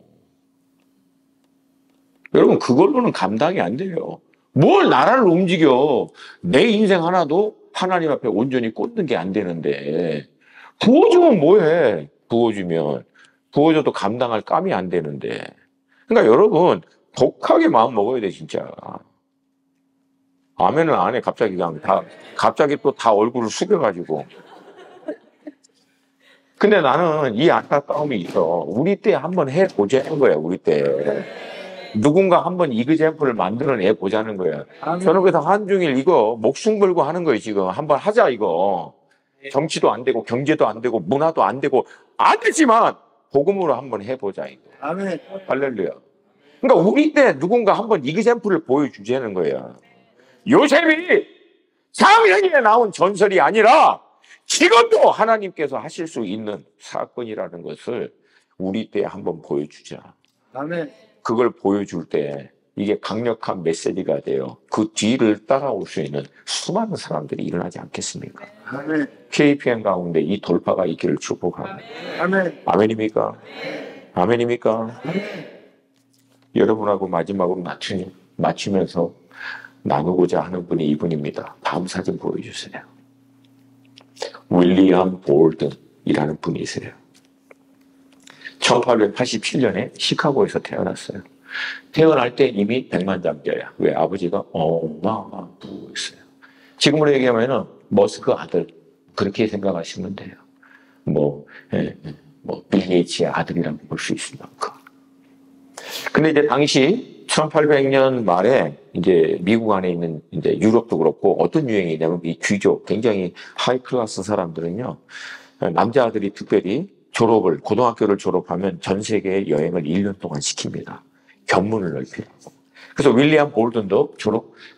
여러분 그걸로는 감당이 안 돼요. 뭘 나라를 움직여. 내 인생 하나도 하나님 앞에 온전히 꽂는 게 안 되는데 부어주면 뭐해. 부어줘도 감당할 감이 안 되는데. 그러니까 여러분 독하게 마음 먹어야 돼 진짜. 아멘은 안 해. 갑자기 또 다 얼굴을 숙여가지고. 근데 나는 이 안타까움이 있어. 우리 때 한번 해보자는 거야. 우리 때. 누군가 한번 이그젠플을 만들어내 보자는 거야. 저는 그래서 한중일 이거 목숨 걸고 하는 거예요. 지금 한번 하자 이거. 정치도 안 되고 경제도 안 되고 문화도 안 되고 안 되지만 복음으로 한번 해보자 이거. 아멘. 할렐루야. 그러니까 우리 때 누군가 한번 이그젠플을 보여주자는 거야. 요셉이 3년에 나온 전설이 아니라 지금도 하나님께서 하실 수 있는 사건이라는 것을 우리 때 한번 보여주자. 아멘. 그걸 보여줄 때 이게 강력한 메시지가 돼요. 그 뒤를 따라올 수 있는 수많은 사람들이 일어나지 않겠습니까? 아멘. KPN 가운데 이 돌파가 있기를 축복합니다. 아멘. 아멘입니까? 아멘입니까? 여러분하고 마지막으로 맞추면서 나누고자 하는 분이 이분입니다. 다음 사진 보여주세요. 윌리엄 볼든이라는 분이세요. 1887년에 시카고에서 태어났어요. 태어날 때 이미 백만장자야. 왜? 아버지가 어마어마한 부였어요. 지금으로 얘기하면은 머스크 아들 그렇게 생각하시면 돼요. 빌 게이츠의 아들이라고 볼 수 있을 만큼. 근데 이제 당시 1800년 말에 이제 미국 안에 있는 이제 유럽도 그렇고 어떤 유행이냐면 이 귀족, 굉장히 하이 클래스 사람들은요, 남자아들이 특별히 고등학교를 졸업하면 전 세계 여행을 1년 동안 시킵니다. 견문을 넓히라고. 그래서 윌리엄 볼든도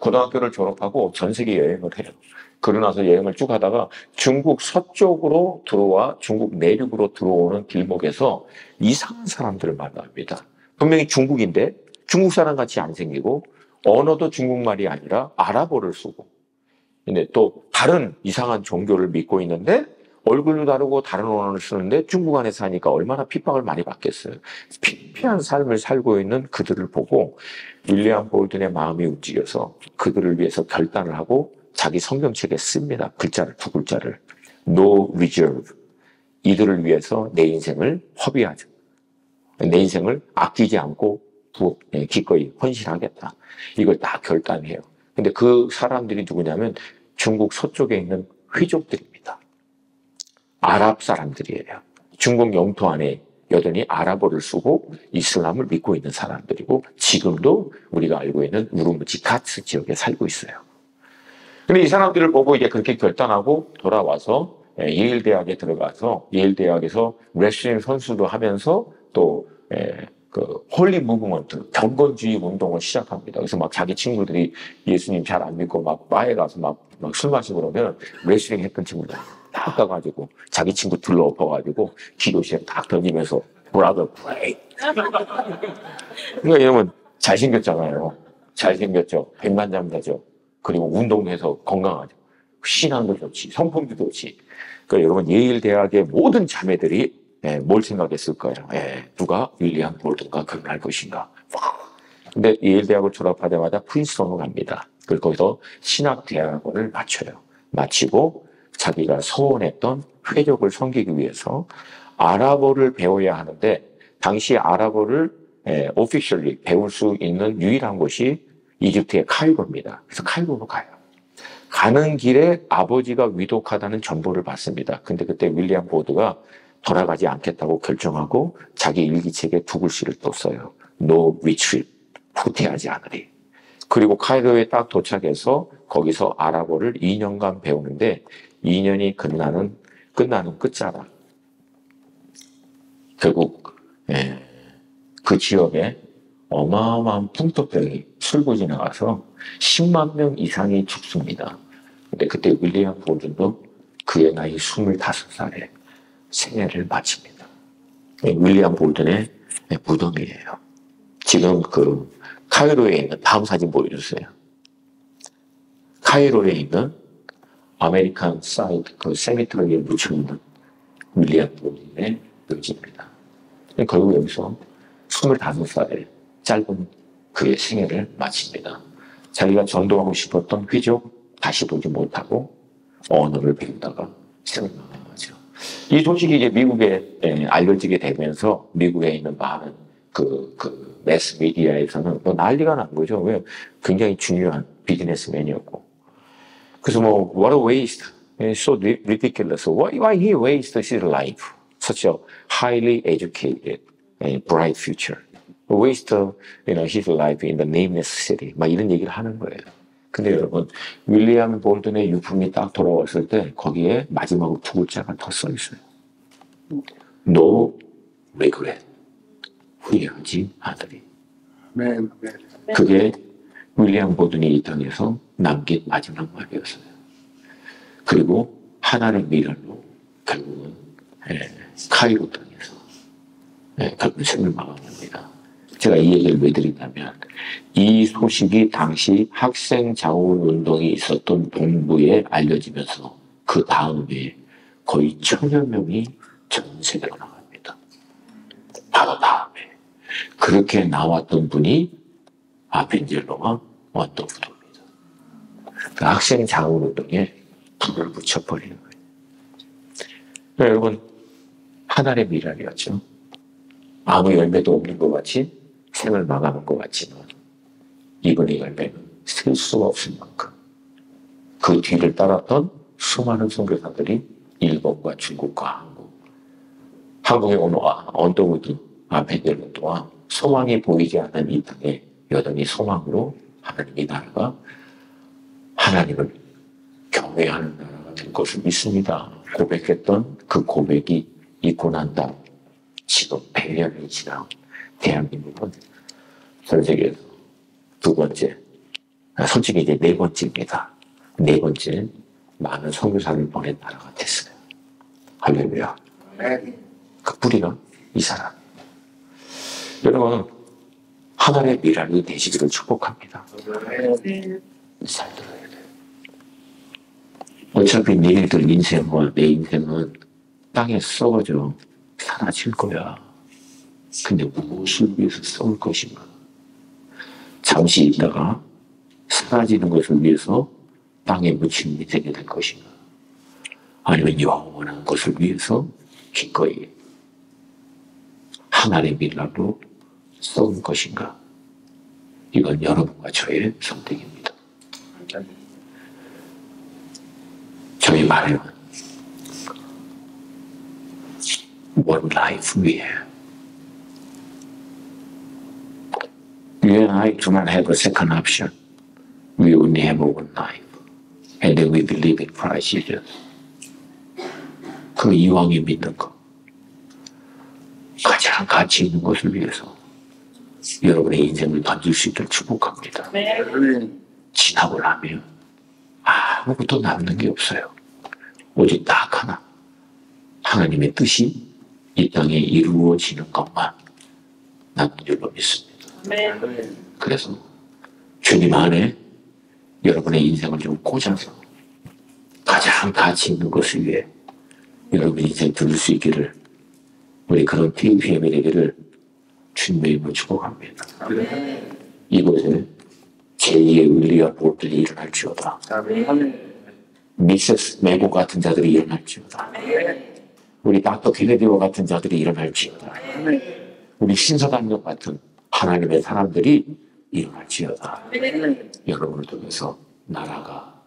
고등학교를 졸업하고 전 세계 여행을 해요. 그러고 나서 여행을 쭉 하다가 중국 서쪽으로 들어와 중국 내륙으로 들어오는 길목에서 이상한 사람들을 만납니다. 분명히 중국인데 중국 사람 같이 안 생기고 언어도 중국말이 아니라 아랍어를 쓰고 근데 또 다른 이상한 종교를 믿고 있는데 얼굴도 다르고 다른 언어를 쓰는데 중국 안에 사니까 얼마나 핍박을 많이 받겠어요. 피폐한 삶을 살고 있는 그들을 보고 윌리엄 볼든의 마음이 움직여서 그들을 위해서 결단을 하고 자기 성경책에 씁니다. 두 글자를. No reserve. 이들을 위해서 내 인생을 허비하자. 내 인생을 아끼지 않고 기꺼이 헌신하겠다. 이걸 다 결단해요. 근데 그 사람들이 누구냐면 중국 서쪽에 있는 휘족들입니다. 아랍 사람들이에요. 중국 영토 안에 여전히 아랍어를 쓰고 이슬람을 믿고 있는 사람들이고 지금도 우리가 알고 있는 우르무치 카츠 지역에 살고 있어요. 근데 이 사람들을 보고 이제 그렇게 결단하고 돌아와서 예일 대학에 들어가서 예일 대학에서 레슬링 선수도 하면서 또 홀리 무브먼트, 경건주의 운동을 시작합니다. 그래서 막 자기 친구들이 예수님 잘 안 믿고 막 바에 가서 막 술 마시고 그러면 레슬링 했던 친구들 딱 가가지고 자기 친구 들러 엎어가지고 기도실에 딱 던지면서 브라더 프레이. 그러니까 이러면 잘생겼잖아요. 잘생겼죠. 백만장자죠. 그리고 운동해서 건강하죠. 신앙도 좋지. 성품도 좋지. 그러니까 여러분 예일 대학의 모든 자매들이 뭘 생각했을 거예요. 누가 윌리엄 볼든과 결혼할 것인가. 근데 예일 대학을 졸업하자마자 프린스턴으로 갑니다. 그리고 거기서 신학대학원을 마치고 자기가 소원했던 회족을 섬기기 위해서 아랍어를 배워야 하는데 당시 아랍어를 officially 배울 수 있는 유일한 곳이 이집트의 카이로입니다. 그래서 카이로로 가요. 가는 길에 아버지가 위독하다는 정보를 받습니다. 근데 그때 윌리엄 보드가 돌아가지 않겠다고 결정하고 자기 일기책에 두 글씨를 또 써요. No retreat. 후퇴하지 않으리. 그리고 카이로에 딱 도착해서 거기서 아랍어를 2년간 배우는데 2년이 끝나는 끝자락. 결국 그 지역에 어마어마한 풍토병이 술고 지나가서 10만 명 이상이 죽습니다. 근데 그때 윌리엄 볼든도 그의 나이 25살에 생애를 마칩니다. 윌리엄 볼든의 무덤이에요. 지금 그 카이로에 있는 다음 사진 보여주세요. 카이로에 있는 아메리칸 사이드 그 세미트리에 묻혀있는 윌리엄 볼든의 묘지입니다. 결국 여기서 25살에 짧은 그의 생애를 마칩니다. 자기가 전도하고 싶었던 휘족 다시 보지 못하고 언어를 배우다가 생을 마감하죠. 이 소식이 이제 미국에 알려지게 되면서 미국에 있는 많은 그 매스 미디어에서는 난리가 난 거죠. 왜? 굉장히 중요한 비즈니스맨이었고. 그래서 what a waste. So ridiculous. Why he waste his life? Such a highly educated and bright future. Waste, his life in the nameless city. 막 이런 얘기를 하는 거예요. 근데 여러분, 윌리엄 볼든의 유품이 딱 돌아왔을 때 거기에 마지막으로 두 글자가 더 써 있어요. No regret. 후회하지 않으리. 그게 윌리엄 볼든이 이 땅에서 남긴 마지막 말이었어요. 그리고 하나의 미랄로 결국은 카이로 땅에서 결국 생을 마감합니다. 제가 이 얘기를 왜 드리냐면 이 소식이 당시 학생 자원운동이 있었던 동부에 알려지면서 그 다음에 거의 1000여 명이 전 세계로 나갑니다. 바로 다음에 그렇게 나왔던 분이 아펜젤로와 원더우드입니다. 그 학생 자원운동에 불을 붙여버리는 거예요. 여러분, 하나의 미랄이었죠. 아무 열매도 없는 것 같이 생을 마감한 것 같지만 이번의 열매는 셀 수가 없을 만큼 그 뒤를 따랐던 수많은 선교사들이 일본과 중국과 한국에 온 언더우드, 아펜젤로 또한 소망이 보이지 않는 이 땅에 여전히 소망으로 하나님의 나라가 하나님을 경외하는 나라가 될 것을 믿습니다. 고백했던 그 고백이 있고 난 다음 지금 100년이 지난 대한민국은 전 세계에서 두 번째, 솔직히 이제 네 번째입니다. 네 번째 많은 선교사를 보낸 나라가 됐어요. 할렐루야. 그 뿌리가 이 사람. 여러분, 하나님의 미랄이 되시기를 축복합니다. 잘 들어야 돼요. 어차피 너희들 인생과 내 인생은 땅에 썩어져 사라질 거야. 근데 무엇을 위해서 썩을 것인가? 잠시 있다가 사라지는 것을 위해서 땅에 묻힌 인생이 될 것인가? 아니면 영원한 것을 위해서 기꺼이 하나님의 밀랍로 썩을 것인가? 이건 여러분과 저의 선택입니다. 저희 말에는 One life we have. You and I do not have a second option. We only have one life. And then we believe in Christ Jesus. 그 이왕에 믿는 것. 가장 가치 있는 것을 위해서 여러분의 인생을 던질 수 있도록 축복합니다. 지나고 나면 아무것도 남는 게 없어요. 오직 딱 하나. 하나님의 뜻이 이 땅에 이루어지는 것만 남는 줄로 믿습니다. 그래서 주님 안에 여러분의 인생을 좀 꽂아서 가장 가치 있는 것을 위해 여러분의 인생 들을 수 있기를 우리 그런 KPM이 되기를 주님의 이름으로 축복합니다. 이곳에 제2의 윌리엄 볼들이 일어날지어다. 미세스 메고 같은 자들이 일어날지어다. 우리 닥터 케네디와 같은 자들이 일어날지어다. 우리 신서당력 같은 하나님의 사람들이 일어날지어다. 여러분을 통해서 나라가,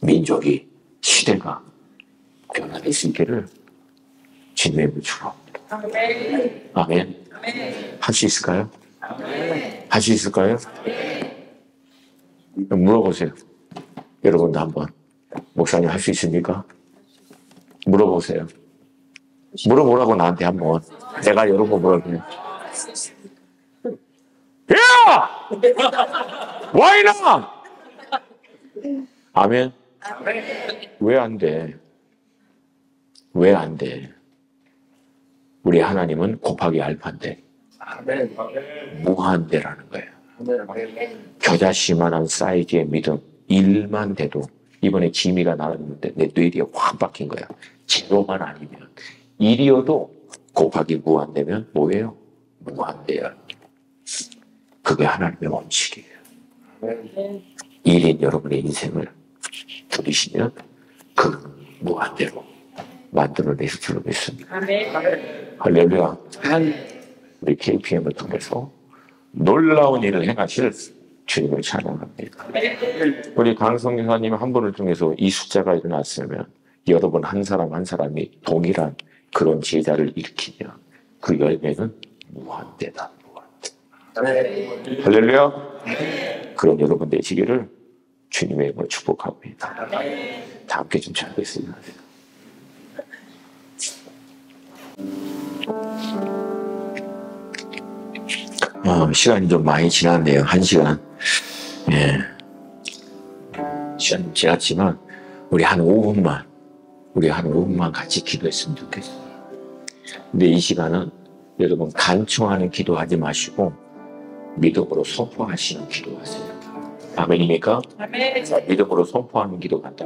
민족이, 시대가 변화될 수 있기를 주님의 이름으로 축복합니다. 아멘. 할 수 있을까요? 할 수 있을까요? 물어보세요. 여러분도 한번. 목사님 할 수 있습니까? 물어보세요. 물어보라고 나한테 한번. 내가 여러분 물어보면. 야! Why not? 아멘. 왜 안 돼? 왜 안 돼? 우리 하나님은 곱하기 알파인데 무한대라는 거예요. 겨자씨만한 사이즈의 믿음 1만 돼도 이번에 기미가 나왔는데 내 뇌리에 확 박힌 거야. 제로만 아니면 1이어도 곱하기 무한대면 뭐예요? 무한대야. 그게 하나님의 원칙이에요. 1인 여러분의 인생을 들으시면 그 무한대로 만들어내실 줄로 믿습니다. 할렐루야. 우리 KPM을 통해서 놀라운 일을 행하실 주님을 찬양합니다. 우리 강성교사님 한 분을 통해서 이 숫자가 일어났으면 여러분 한 사람 한 사람이 동일한 그런 제자를 일으키면 그 열매는 무한대다. 무한대. 할렐루야. 그런 여러분 되시기를 주님의 이름으로 축복합니다. 다 함께 좀 찬양하겠습니다. 시간이 좀 많이 지났네요. 1시간. 예. 시간 지났지만, 우리 한 5분만 같이 기도했으면 좋겠어요. 근데 이 시간은 여러분 간청하는 기도하지 마시고 믿음으로 선포하시는 기도하세요. 아멘입니까? 아멘. 자, 믿음으로 선포하는 기도 간다.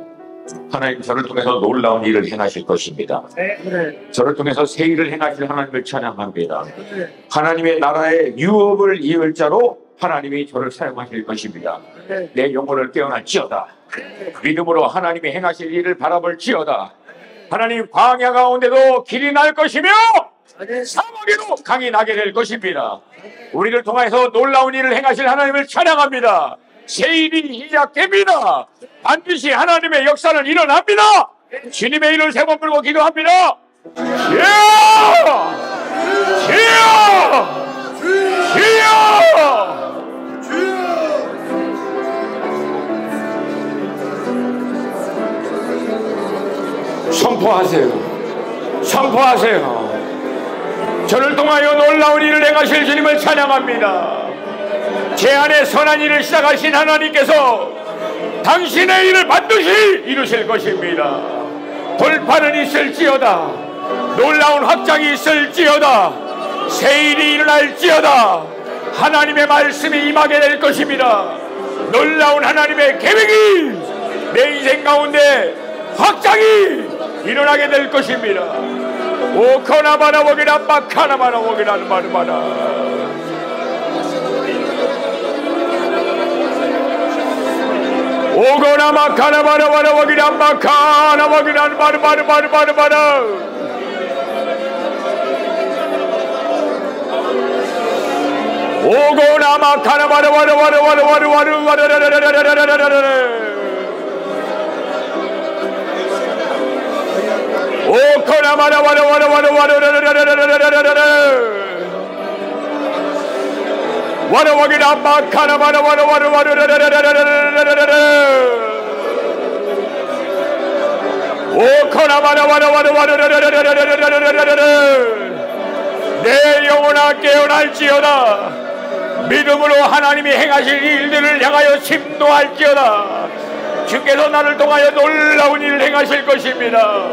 하나님 저를 통해서 놀라운 일을 행하실 것입니다. 네. 저를 통해서 새 일을 행하실 하나님을 찬양합니다. 하나님의 나라의 유업을 이을 자로 하나님이 저를 사용하실 것입니다. 내 영혼을 깨어날지어다. 믿음으로 하나님이 행하실 일을 바라볼지어다. 하나님 광야 가운데도 길이 날 것이며 사막에도 강이 나게 될 것입니다. 우리를 통해서 놀라운 일을 행하실 하나님을 찬양합니다. 새 일이 시작됩니다. 반드시 하나님의 역사는 일어납니다. 주님의 이름을 세 번 불고 기도합니다. 주여! 주여! 주여! 선포하세요. 선포하세요. 저를 통하여 놀라운 일을 행하실 주님을 찬양합니다. 제 안에 선한 일을 시작하신 하나님께서 당신의 일을 반드시 이루실 것입니다. 돌파는 있을지어다. 놀라운 확장이 있을지어다. 새 일이 일어날지어다. 하나님의 말씀이 임하게 될 것입니다. 놀라운 하나님의 계획이 내 인생 가운데 확장이 일어나게 될 것입니다. 오 커나바나 보기나 마카나바나 보기나 마르바나. 오거나 마카나바나 바나 보기나 마카나 보기나 마르바르바르바르바르바르. 오거나 마카나바나 바나 바르바르바르바르바르바르바르바르바르바르. 오코나 마나 마나 마나 마나 와라와기나 마카나 마나 마나 마나 오코나 마나 마나 마나 내 영혼아 깨어날지어다. 믿음으로 하나님이 행하실 일들을 향하여 침노할지어다. 주께서 나를 통하여 놀라운 일을 행하실 것입니다.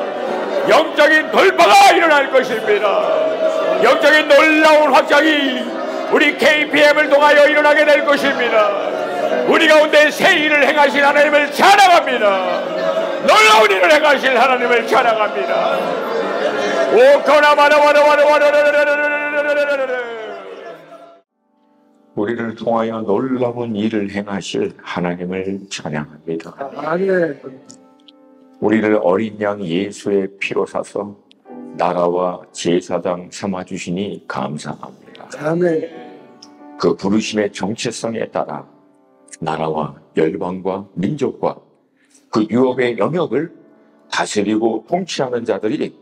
영적인 돌파가 일어날 것입니다. 영적인 놀라운 확장이 우리 KPM을 통하여 일어나게 될 것입니다. 우리 가운데 새 일을 행하실 하나님을 찬양합니다. 놀라운 일을 행하실 하나님을 찬양합니다. 우리를 통하여 놀라운 일을 행하실 하나님을 찬양합니다. 우리를 어린 양 예수의 피로 사서 나라와 제사장 삼아주시니 감사합니다. 그 부르심의 정체성에 따라 나라와 열방과 민족과 그 유업의 영역을 다스리고 통치하는 자들이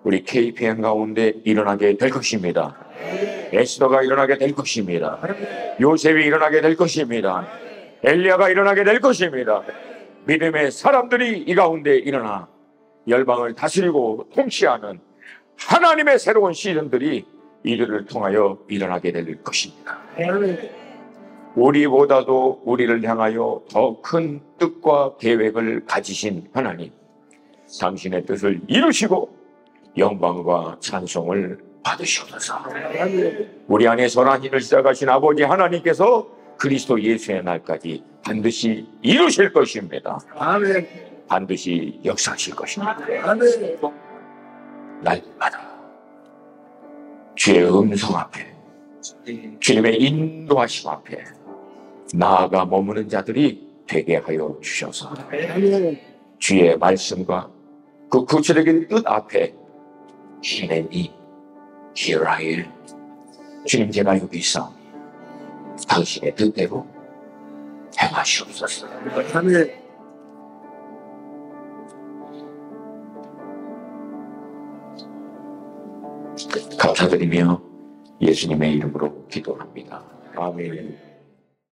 우리 KPN 가운데 일어나게 될 것입니다. 에스더가 일어나게 될 것입니다. 요셉이 일어나게 될 것입니다. 엘리야가 일어나게 될 것입니다. 믿음의 사람들이 이 가운데 일어나 열방을 다스리고 통치하는 하나님의 새로운 시즌들이 이들을 통하여 일어나게 될 것입니다. 우리보다도 우리를 향하여 더 큰 뜻과 계획을 가지신 하나님, 당신의 뜻을 이루시고 영광과 찬송을 받으시옵소서. 우리 안에 선한 일을 시작하신 아버지 하나님께서 그리스도 예수의 날까지 반드시 이루실 것입니다. 아멘. 반드시 역사하실 것입니다. 아멘. 날마다 주의 음성 앞에, 주님의 인도하심 앞에 나아가 머무는 자들이 되게 하여 주셔서 주의 말씀과 그 구체적인 뜻 앞에 히네니 히라엘, 주님 제가 여기 있사오니 당신의 뜻대로 행하시옵소서. 아멘. 감사드리며 예수님의 이름으로 기도합니다. 아멘.